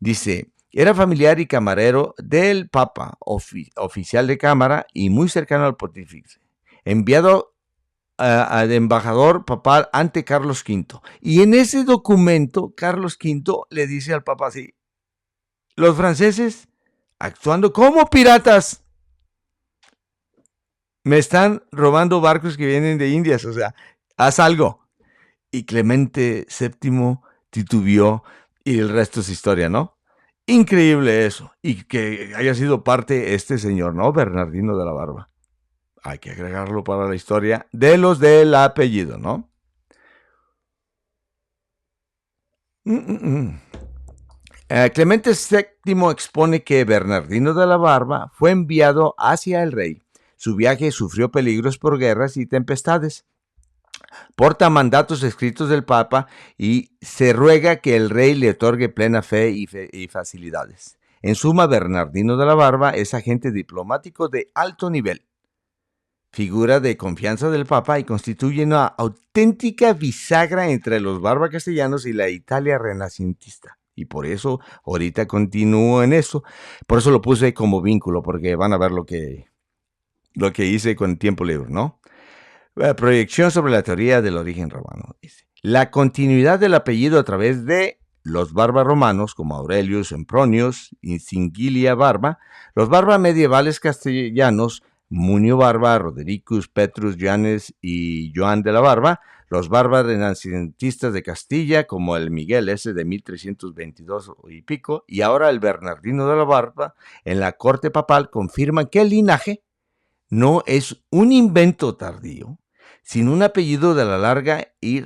[SPEAKER 1] Dice, era familiar y camarero del Papa, oficial de cámara y muy cercano al pontífice, enviado al embajador papal ante Carlos V. Y en ese documento, Carlos V le dice al Papa así, los franceses, actuando como piratas, me están robando barcos que vienen de Indias, o sea, haz algo. Y Clemente VII titubeó y el resto es historia, ¿no? Increíble eso. Y que haya sido parte este señor, ¿no? Bernardino de la Barba. Hay que agregarlo para la historia de los del apellido, ¿no? Clemente VII expone que Bernardino de la Barba fue enviado hacia el rey. Su viaje sufrió peligros por guerras y tempestades. Porta mandatos escritos del Papa y se ruega que el rey le otorgue plena fe y facilidades. En suma, Bernardino de la Barba es agente diplomático de alto nivel, figura de confianza del Papa y constituye una auténtica bisagra entre los Barba castellanos y la Italia renacentista. Y por eso ahorita continúo en eso. Por eso lo puse como vínculo, porque van a ver lo que hice con tiempo libre, ¿no? Proyección sobre la teoría del origen romano. Dice, la continuidad del apellido a través de los Barba romanos, como Aurelius, Sempronius y Singilia Barba, los Barba medievales castellanos, Munio Barba, Rodericus, Petrus, Joanes y Joan de la Barba, los Barba renacentistas de Castilla, como el Miguel ese de 1322 y pico, y ahora el Bernardino de la Barba, en la corte papal, confirman que el linaje no es un invento tardío, sino un apellido de la larga y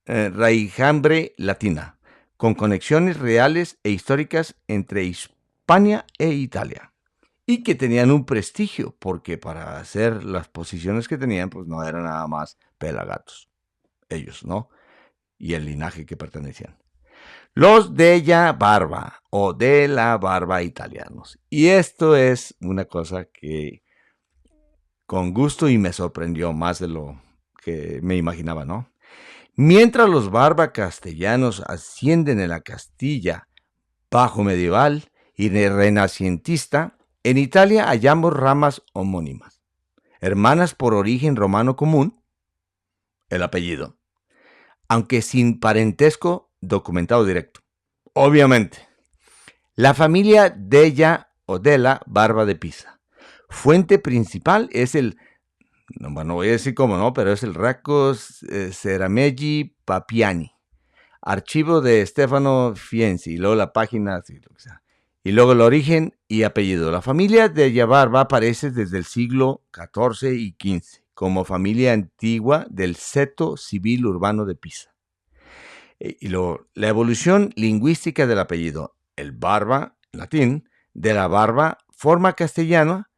[SPEAKER 1] raijambre latina, con conexiones reales e históricas entre Hispania e Italia, y que tenían un prestigio, porque para hacer las posiciones que tenían, pues no eran nada más pelagatos, ellos, ¿no? Y el linaje que pertenecían. Los Della Barba, o de la Barba italianos. Y esto es una cosa que con gusto y me sorprendió más de lo que me imaginaba, ¿no? Mientras los Barba castellanos ascienden en la Castilla bajo medieval y renacentista, en Italia hallamos ramas homónimas, hermanas por origen romano común, el apellido, aunque sin parentesco documentado directo. Obviamente, la familia Della o Della Barba de Pisa Fuente principal es no voy a decir cómo no, pero es el Racos Serameji Papiani. Archivo de Stefano Fienzi, y luego la página, sí, lo que sea. Y luego el origen y apellido. La familia de Yabarba aparece desde el siglo XIV y XV como familia antigua del seto civil urbano de Pisa. Y luego, la evolución lingüística del apellido. El barba, latín, de la barba, forma castellana,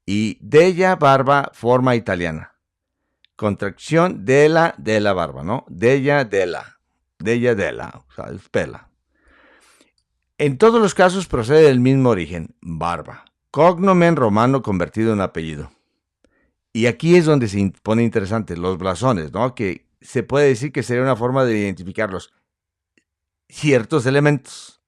[SPEAKER 1] y della barba, forma italiana. Contracción de la barba, ¿no? Della della, o sea, es pela. En todos los casos procede del mismo origen, barba. Cognomen romano convertido en apellido. Y aquí es donde se pone interesante, los blasones, ¿no? Que se puede decir que sería una forma de identificarlos. Ciertos elementos.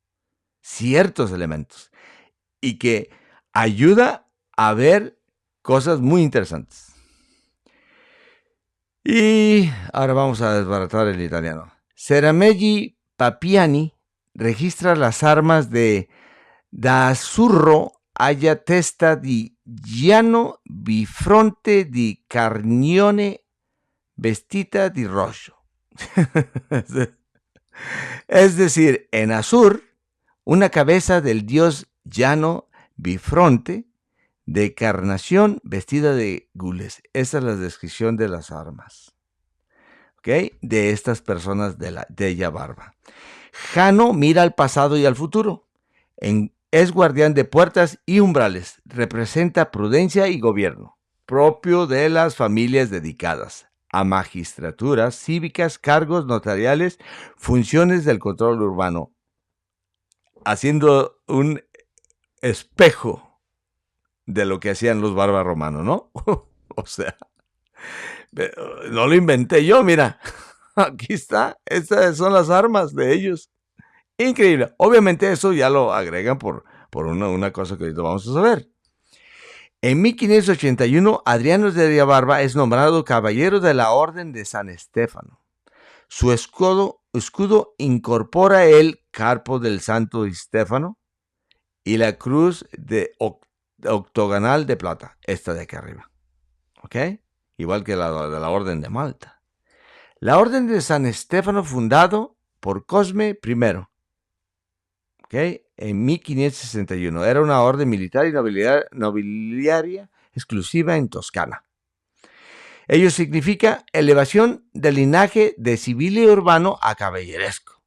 [SPEAKER 1] Y que ayuda a ver cosas muy interesantes. Y ahora vamos a desbaratar el italiano. Serameji Papiani registra las armas de da azzurro alla testa di Giano bifronte di Carnione vestita di rosso. Es decir, en azur, una cabeza del dios Llano bifronte de carnación vestida de gules. Esa es la descripción de las armas, ¿ok? De estas personas de Yabarba. Jano mira al pasado y al futuro. Es guardián de puertas y umbrales. Representa prudencia y gobierno, propio de las familias dedicadas a magistraturas cívicas, cargos notariales, funciones del control urbano, haciendo un espejo de lo que hacían los bárbaros romanos, ¿no? O sea, no lo inventé yo, mira, aquí está, estas son las armas de ellos. Increíble. Obviamente eso ya lo agregan por una cosa que ahorita vamos a saber. En 1581, Adriano de Yabarba es nombrado caballero de la Orden de San Estefano. Su escudo incorpora el carpo del Santo Estefano y la cruz de octogonal de plata, esta de aquí arriba. ¿Ok? Igual que la de la Orden de Malta. La Orden de San Estefano, fundado por Cosme I, ¿ok? En 1561. Era una orden militar y nobiliaria exclusiva en Toscana. Ello significa elevación del linaje de civil y urbano a caballeresco,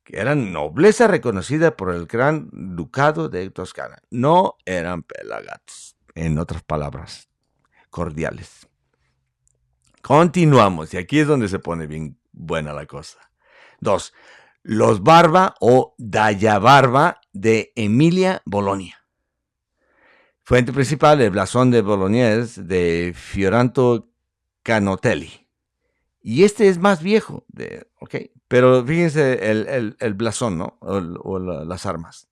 [SPEAKER 1] que eran nobleza reconocida por el gran ducado de Toscana. No eran pelagatos, en otras palabras, cordiales. Continuamos, y aquí es donde se pone bien buena la cosa. 2. Los Barba o Dayabarba de Emilia, Bolonia. Fuente principal, el blasón de Bolognese de Fioranto Canotelli. Y este es más viejo, ¿ok? Pero fíjense el blasón, ¿no? O las armas.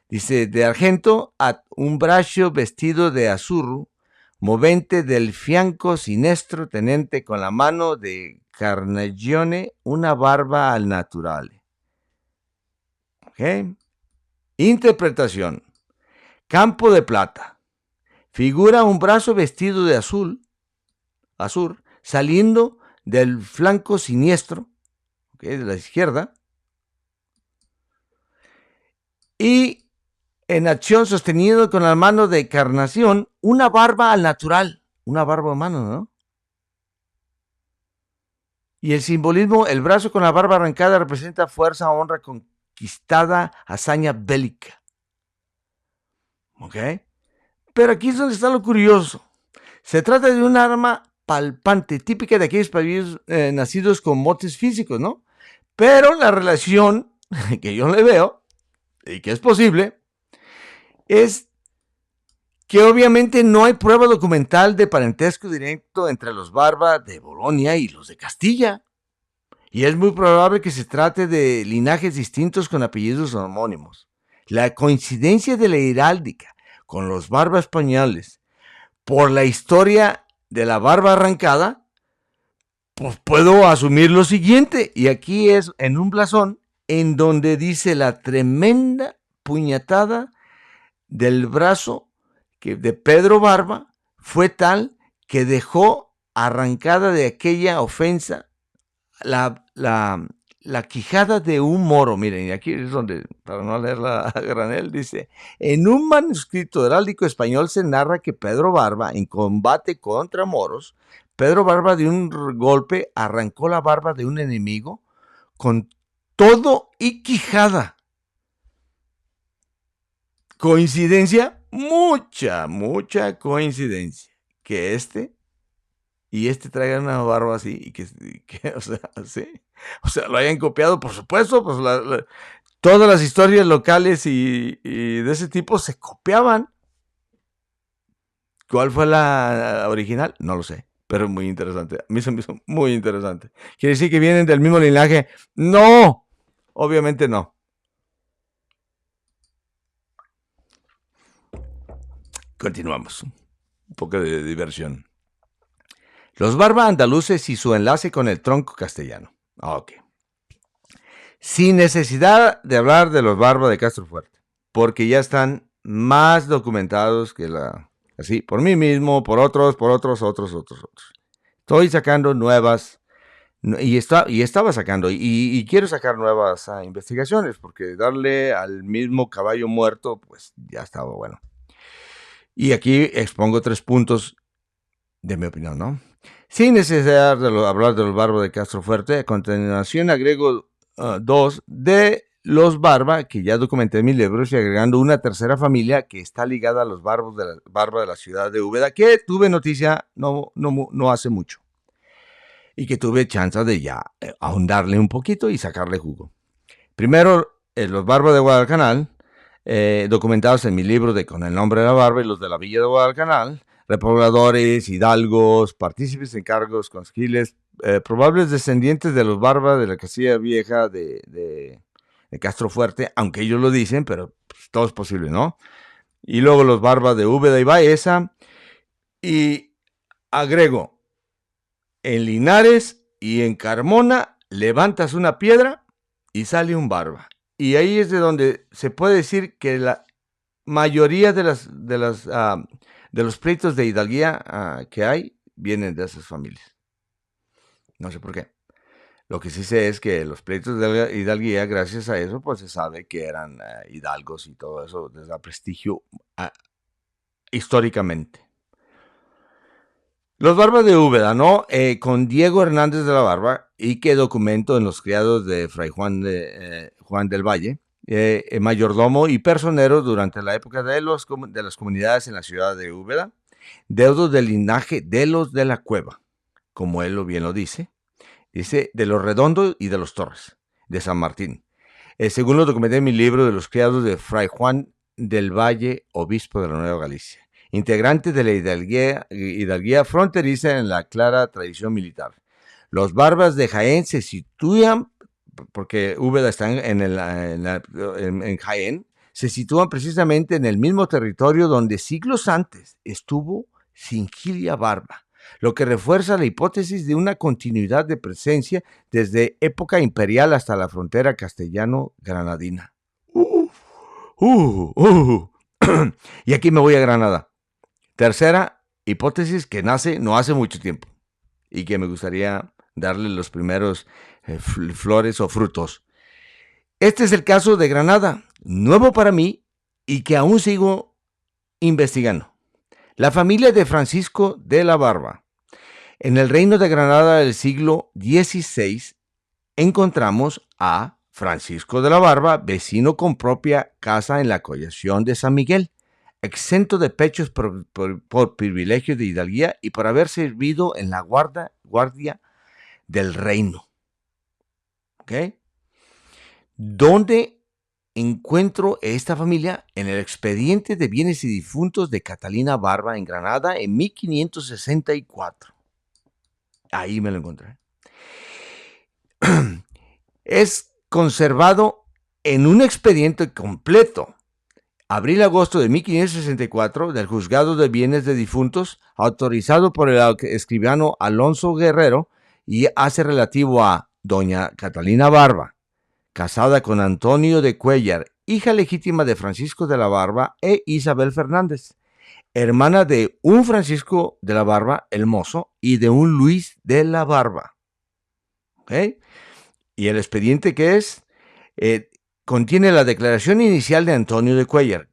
[SPEAKER 1] Dice, de argento ad un braccio vestido de azzurro, movente del fianco sinestro tenente con la mano de carnagione una barba al naturale. ¿Ok? Interpretación. Campo de plata. Figura un brazo vestido de azur, saliendo del flanco siniestro, ¿okay?, de la izquierda, y en acción sostenido con la mano de carnación, una barba al natural, una barba humana, ¿no? Y el simbolismo, el brazo con la barba arrancada representa fuerza, honra, conquistada, hazaña bélica. ¿Ok? Pero aquí es donde está lo curioso. Se trata de un arma palpante, típica de aquellos países nacidos con motes físicos, ¿no? Pero la relación que yo le veo, y que es posible, es que obviamente no hay prueba documental de parentesco directo entre los Barba de Bolonia y los de Castilla. Y es muy probable que se trate de linajes distintos con apellidos homónimos. La coincidencia de la heráldica con los Barba españoles por la historia de la barba arrancada, pues puedo asumir lo siguiente. Y aquí es en un blasón en donde dice la tremenda puñetada del brazo que de Pedro Barba fue tal que dejó arrancada de aquella ofensa la quijada de un moro. Miren, y aquí es donde, para no leerla a granel, dice, en un manuscrito heráldico español se narra que Pedro Barba, en combate contra moros, Pedro Barba de un golpe arrancó la barba de un enemigo con todo y quijada. ¿Coincidencia? Mucha coincidencia. Que traigan una barba así y que o sea, sí. O sea, lo hayan copiado, por supuesto, pues todas las historias locales y de ese tipo se copiaban. ¿Cuál fue la original? No lo sé, pero es muy interesante. A mí se me hizo muy interesante. ¿Quiere decir que vienen del mismo linaje? No, obviamente no. Continuamos. Un poco de diversión. Los Barba andaluces y su enlace con el tronco castellano. Ok. Sin necesidad de hablar de los Barba de Castrofuerte, porque ya están más documentados que así, por mí mismo, por otros. Estoy sacando nuevas, y estaba sacando, y quiero sacar nuevas investigaciones, porque darle al mismo caballo muerto, pues ya estaba bueno. Y aquí expongo 3 puntos de mi opinión, ¿no? Sin necesidad de hablar de los Barba de Castrofuerte, a continuación agrego 2 de los Barba, que ya documenté en mis libros, y agregando una tercera familia que está ligada a los Barba de la ciudad de Úbeda, que tuve noticia no hace mucho. Y que tuve chance de ya ahondarle un poquito y sacarle jugo. Primero, los Barba de Guadalcanal, documentados en mi libro Con el nombre de la Barba y los de la Villa de Guadalcanal, repobladores, hidalgos, partícipes en cargos consquiles, probables descendientes de los Barba de la Castilla Vieja de Castrofuerte, aunque ellos lo dicen, pero pues, todo es posible, ¿no? Y luego los Barba de Úbeda y Baeza, y agrego, en Linares y en Carmona levantas una piedra y sale un Barba. Y ahí es de donde se puede decir que la mayoría de los pleitos de hidalguía que hay vienen de esas familias. No sé por qué. Lo que sí sé es que los pleitos de hidalguía, gracias a eso, pues se sabe que eran hidalgos y todo eso, les da prestigio históricamente. Los Barba de Úbeda, ¿no? Con Diego Hernández de la Barba, y que documento en los criados de Fray Juan del Valle, mayordomo y personero durante la época de las comunidades en la ciudad de Úbeda, deudos del linaje de los de la Cueva, como él bien lo dice de los Redondos y de los Torres, de San Martín. Según lo documenté en mi libro de los criados de Fray Juan del Valle, obispo de la Nueva Galicia, integrante de la hidalguía fronteriza en la clara tradición militar. Los Barbas de Jaén se sitúan, porque Úbeda está en Jaén, se sitúan precisamente en el mismo territorio donde siglos antes estuvo Singilia Barba, lo que refuerza la hipótesis de una continuidad de presencia desde época imperial hasta la frontera castellano-granadina. Y aquí me voy a Granada. Tercera hipótesis que nace no hace mucho tiempo y que me gustaría darle los primeros flores o frutos. Este es el caso de Granada, nuevo para mí y que aún sigo investigando. La familia de Francisco de la Barba. En el reino de Granada del siglo XVI encontramos a Francisco de la Barba, vecino con propia casa en la Collación de San Miguel, exento de pechos por privilegio de hidalguía y por haber servido en la guardia del reino. ¿Ok? ¿Dónde encuentro esta familia? En el expediente de bienes y difuntos de Catalina Barba en Granada en 1564. Ahí me lo encontré. Es conservado en un expediente completo, abril-agosto de 1564, del Juzgado de Bienes de Difuntos, autorizado por el escribano Alonso Guerrero, y hace relativo a doña Catalina Barba, casada con Antonio de Cuellar, hija legítima de Francisco de la Barba e Isabel Fernández. hermana de un Francisco de la Barba, el mozo, y de un Luis de la Barba. ¿Ok? Y el expediente que es, eh, contiene la declaración inicial de Antonio de Cuellar,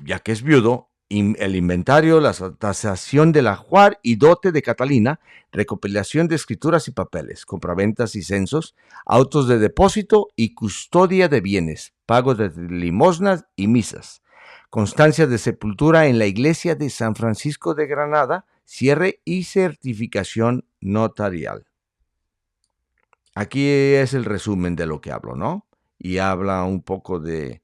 [SPEAKER 1] ya que es viudo, el inventario, la tasación del ajuar y dote de Catalina, recopilación de escrituras y papeles, compraventas y censos, autos de depósito y custodia de bienes, pagos de limosnas y misas, constancia de sepultura en la iglesia de San Francisco de Granada, cierre y certificación notarial. Aquí es el resumen de lo que hablo, ¿no? Y habla un poco de...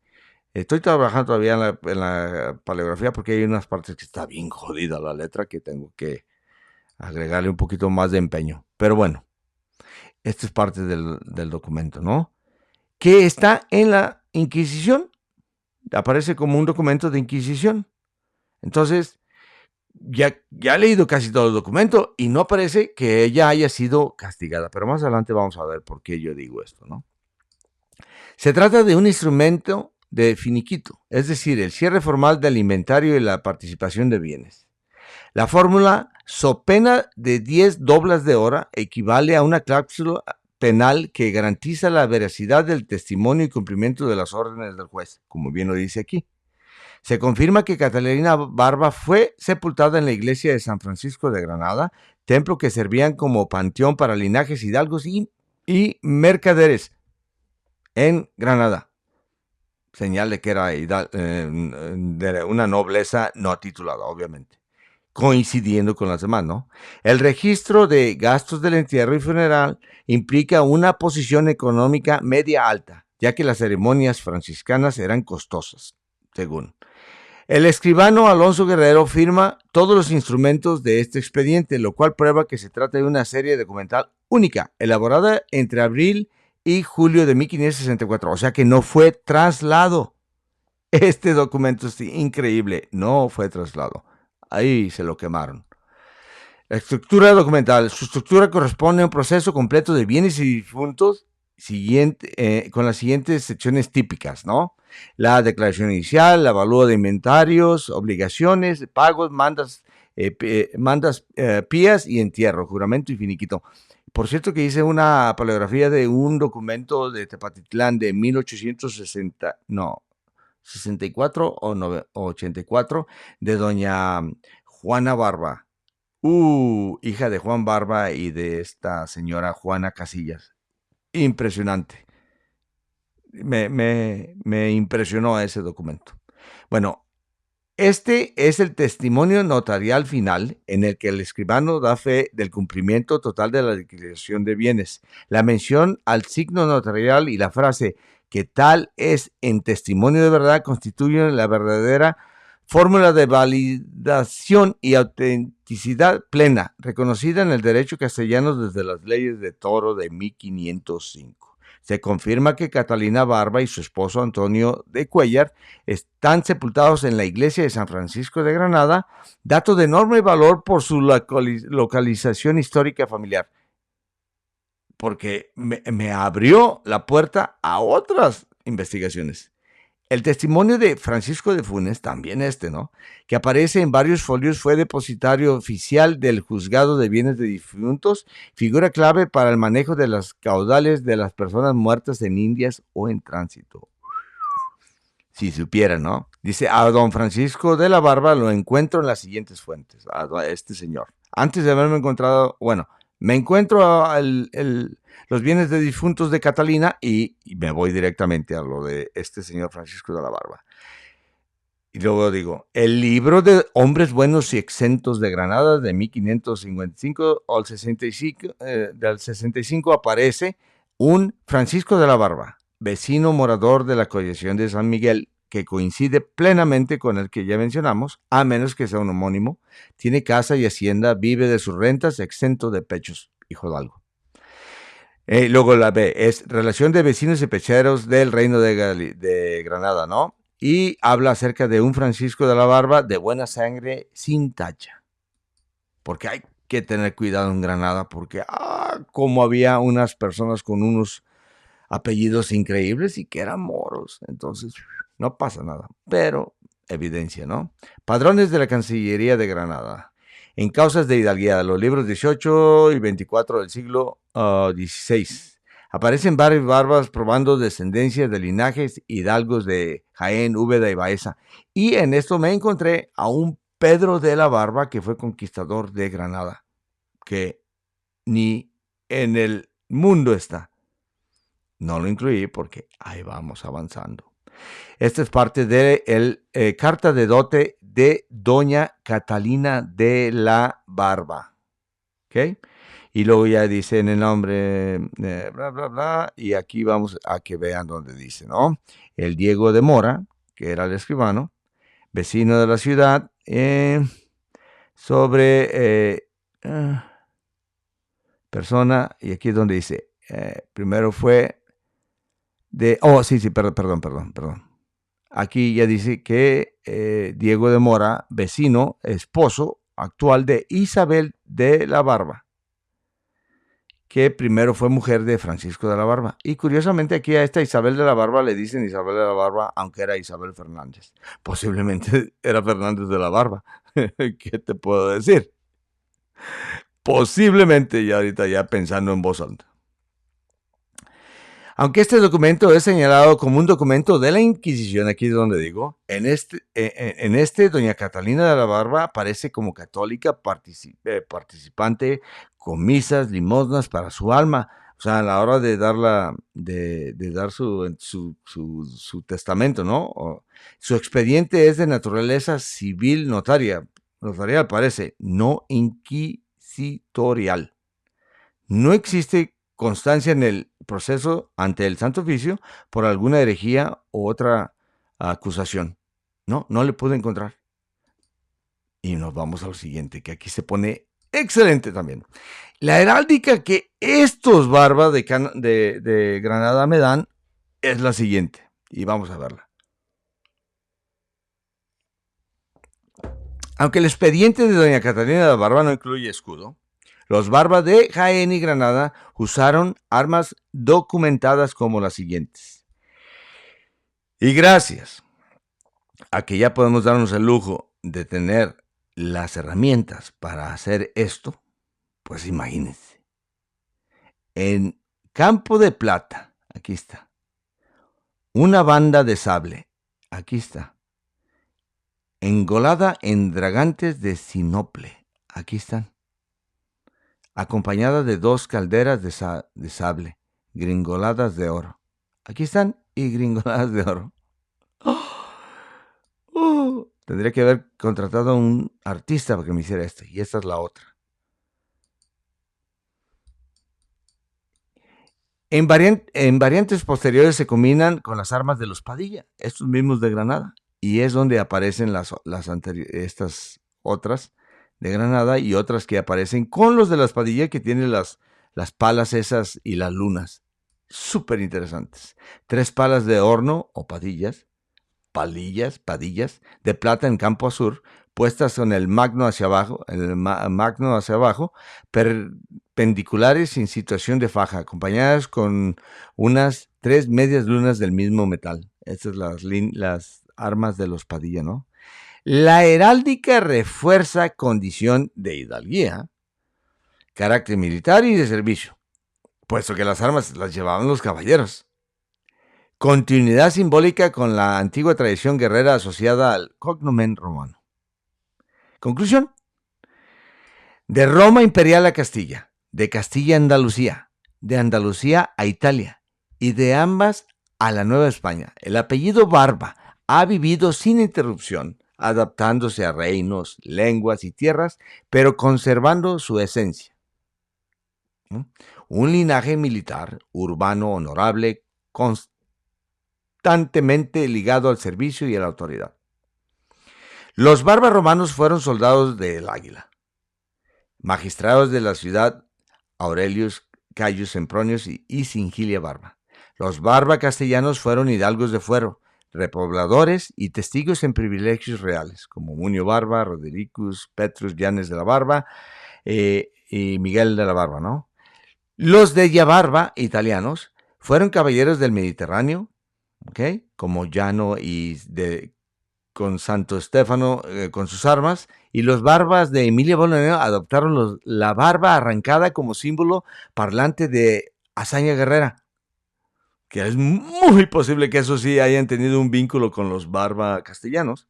[SPEAKER 1] Estoy trabajando todavía en la paleografía porque hay unas partes que está bien jodida la letra que tengo que agregarle un poquito más de empeño. Pero bueno, esto es parte del documento, ¿no? Que está en la Inquisición. Aparece como un documento de Inquisición. Entonces, ya he leído casi todo el documento y no parece que ella haya sido castigada. Pero más adelante vamos a ver por qué yo digo esto, ¿no? Se trata de un instrumento de finiquito, es decir, el cierre formal del inventario y la participación de bienes. La fórmula, so pena de 10 doblas de hora, equivale a una cláusula penal que garantiza la veracidad del testimonio y cumplimiento de las órdenes del juez, como bien lo dice aquí. Se confirma que Catalina Barba fue sepultada en la iglesia de San Francisco de Granada, templo que servían como panteón para linajes hidalgos y mercaderes en Granada. Señal de que era de una nobleza no titulada, obviamente, coincidiendo con las demás, ¿no? El registro de gastos del entierro y funeral implica una posición económica media alta, ya que las ceremonias franciscanas eran costosas, según. El escribano Alonso Guerrero firma todos los instrumentos de este expediente, lo cual prueba que se trata de una serie documental única, elaborada entre abril y julio de 1564, o sea que no fue traslado. Este documento es increíble, no fue traslado. Ahí se lo quemaron. La estructura documental. Su estructura corresponde a un proceso completo de bienes y difuntos con las siguientes secciones típicas, ¿no? La declaración inicial, la avalúo de inventarios, obligaciones, pagos, mandas pías y entierro, juramento y finiquito. Por cierto que hice una paleografía de un documento de Tepatitlán de 64 o 84 de doña Juana Barba, hija de Juan Barba y de esta señora Juana Casillas. Impresionante. Me impresionó ese documento. Bueno, este es el testimonio notarial final en el que el escribano da fe del cumplimiento total de la declaración de bienes. La mención al signo notarial y la frase que tal es en testimonio de verdad constituyen la verdadera fórmula de validación y autenticidad plena, reconocida en el derecho castellano desde las leyes de Toro de 1505. Se confirma que Catalina Barba y su esposo Antonio de Cuellar están sepultados en la iglesia de San Francisco de Granada, dato de enorme valor por su localización histórica familiar, porque me abrió la puerta a otras investigaciones. El testimonio de Francisco de Funes, también ¿no? Que aparece en varios folios, fue depositario oficial del Juzgado de Bienes de Difuntos, figura clave para el manejo de los caudales de las personas muertas en Indias o en tránsito. Si supiera, ¿no? Dice, a don Francisco de la Barba lo encuentro en las siguientes fuentes, a este señor. Antes de haberme encontrado, bueno, me encuentro los bienes de difuntos de Catalina y me voy directamente a lo de este señor Francisco de la Barba. Y luego digo, el libro de Hombres Buenos y Exentos de Granada de 1555 al 65, del 65 aparece un Francisco de la Barba, vecino morador de la colección de San Miguel, que coincide plenamente con el que ya mencionamos, a menos que sea un homónimo. Tiene casa y hacienda, vive de sus rentas, exento de pechos, hijo de algo. Luego la B es relación de vecinos y pecheros del reino de Granada, ¿no? Y habla acerca de un Francisco de la Barba de buena sangre sin tacha. Porque hay que tener cuidado en Granada, porque como había unas personas con unos apellidos increíbles y que eran moros. Entonces, no pasa nada. Pero evidencia, ¿no? Padrones de la Cancillería de Granada. En causas de hidalguía, los libros 18 y 24 del siglo XVI. Aparecen varias barbas probando descendencia de linajes hidalgos de Jaén, Úbeda y Baeza. Y en esto me encontré a un Pedro de la Barba que fue conquistador de Granada, que ni en el mundo está. No lo incluí porque ahí vamos avanzando. Esta es parte de la carta de dote de doña Catalina de la Barba. ¿Ok? Y luego ya dice en el nombre, bla, bla, bla, y aquí vamos a que vean donde dice, ¿no? El Diego de Mora, que era el escribano, vecino de la ciudad, sobre persona, y aquí es donde dice, primero fue perdón. Aquí ya dice que Diego de Mora, vecino, esposo actual de Isabel de la Barba, que primero fue mujer de Francisco de la Barba. Y curiosamente aquí a esta Isabel de la Barba le dicen Isabel de la Barba, aunque era Isabel Fernández. Posiblemente era Fernández de la Barba. ¿Qué te puedo decir? Posiblemente, ya ahorita ya pensando en voz alta. Aunque este documento es señalado como un documento de la Inquisición, aquí es donde digo, en este doña Catalina de la Barba aparece como católica participante con misas, limosnas para su alma. O sea, a la hora de dar su testamento, ¿no? Su expediente es de naturaleza civil notarial parece, no inquisitorial. No existe constancia en el proceso ante el Santo Oficio por alguna herejía u otra acusación. No le pude encontrar. Y nos vamos al siguiente, que aquí se pone excelente también. La heráldica que estos barbas de Granada me dan es la siguiente. Y vamos a verla. Aunque el expediente de doña Catalina de la Barba no incluye escudo, los barbas de Jaén y Granada usaron armas documentadas como las siguientes. Y gracias a que ya podemos darnos el lujo de tener las herramientas para hacer esto, pues imagínense. En Campo de Plata, aquí está. Una banda de sable, aquí está. Engolada en dragantes de sinople, aquí están. Acompañada de 2 calderas de sable, gringoladas de oro. Aquí están, y gringoladas de oro. Tendría que haber contratado a un artista para que me hiciera esto, y esta es la otra. En variantes posteriores se combinan con las armas de los Padilla, estos mismos de Granada, y es donde aparecen estas otras de Granada y otras que aparecen con los de las Padilla, que tienen las palas esas y las lunas. Súper interesantes. 3 palas de horno o padillas de plata en campo azul, puestas con el magno hacia abajo, perpendiculares en situación de faja, acompañadas con unas 3 medias lunas del mismo metal. Estas son las armas de los Padilla, ¿no? La heráldica refuerza condición de hidalguía, carácter militar y de servicio, puesto que las armas las llevaban los caballeros. Continuidad simbólica con la antigua tradición guerrera asociada al cognomen romano. Conclusión. De Roma imperial a Castilla, de Castilla a Andalucía, de Andalucía a Italia y de ambas a la Nueva España. El apellido Barba ha vivido sin interrupción, adaptándose a reinos, lenguas y tierras, pero conservando su esencia. Un linaje militar, urbano, honorable, constantemente ligado al servicio y a la autoridad. Los barbas romanos fueron soldados del Águila, magistrados de la ciudad Aurelius, Caius Sempronius y Singilia Barba. Los barba castellanos fueron hidalgos de fuero, repobladores y testigos en privilegios reales, como Munio Barba, Rodericus, Petrus Llanes de la Barba y Miguel de la Barba, ¿no? Los de Barba, italianos, fueron caballeros del Mediterráneo, ¿okay? Como Llano y de con Santo Estéfano con sus armas, y los barbas de Emilia Bolognesi adoptaron la barba arrancada como símbolo parlante de hazaña guerrera, que es muy posible que eso sí hayan tenido un vínculo con los barba castellanos,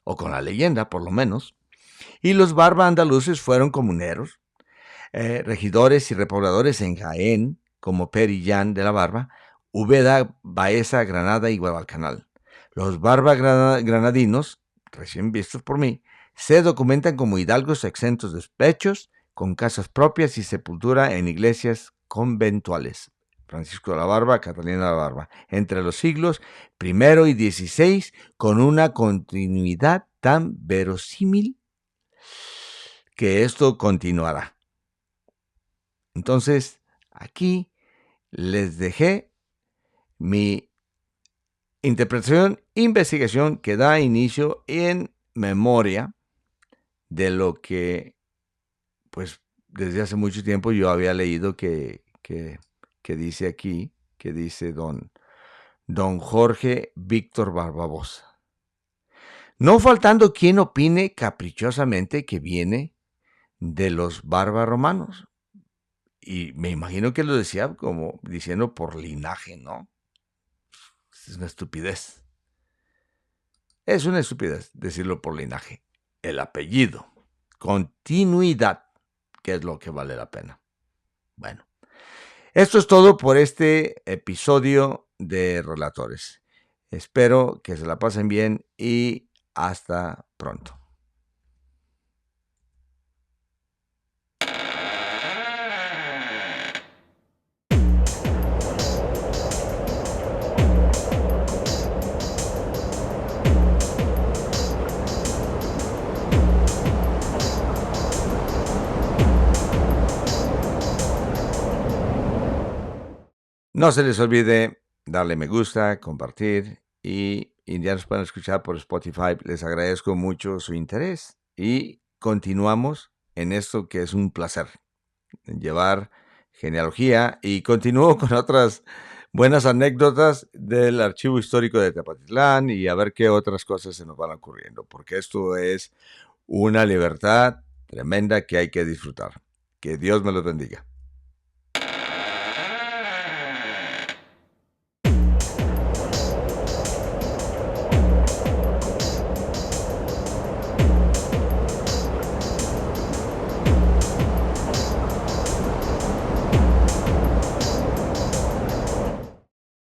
[SPEAKER 1] o con la leyenda por lo menos, y los barba andaluces fueron comuneros, regidores y repobladores en Jaén, como Perillán de la Barba, Úbeda, Baeza, Granada y Guadalcanal. Los barba granadinos, recién vistos por mí, se documentan como hidalgos exentos de pechos, con casas propias y sepultura en iglesias conventuales. Francisco de la Barba, Catalina de la Barba, entre los siglos I y XVI, con una continuidad tan verosímil que esto continuará. Entonces, aquí les dejé mi interpretación, investigación que da inicio en memoria de lo que, pues, desde hace mucho tiempo yo había leído que dice aquí, que dice don Jorge Víctor Barbabosa. No faltando quien opine caprichosamente que viene de los bárbaros romanos. Y me imagino que lo decía como diciendo por linaje, ¿no? Es una estupidez. Es una estupidez decirlo por linaje. El apellido, continuidad, que es lo que vale la pena. Bueno, esto es todo por este episodio de Relatores. Espero que se la pasen bien y hasta pronto. No se les olvide darle me gusta, compartir y ya nos pueden escuchar por Spotify. Les agradezco mucho su interés y continuamos en esto que es un placer, llevar genealogía, y continúo con otras buenas anécdotas del Archivo Histórico de Tepatitlán y a ver qué otras cosas se nos van ocurriendo, porque esto es una libertad tremenda que hay que disfrutar. Que Dios me los bendiga.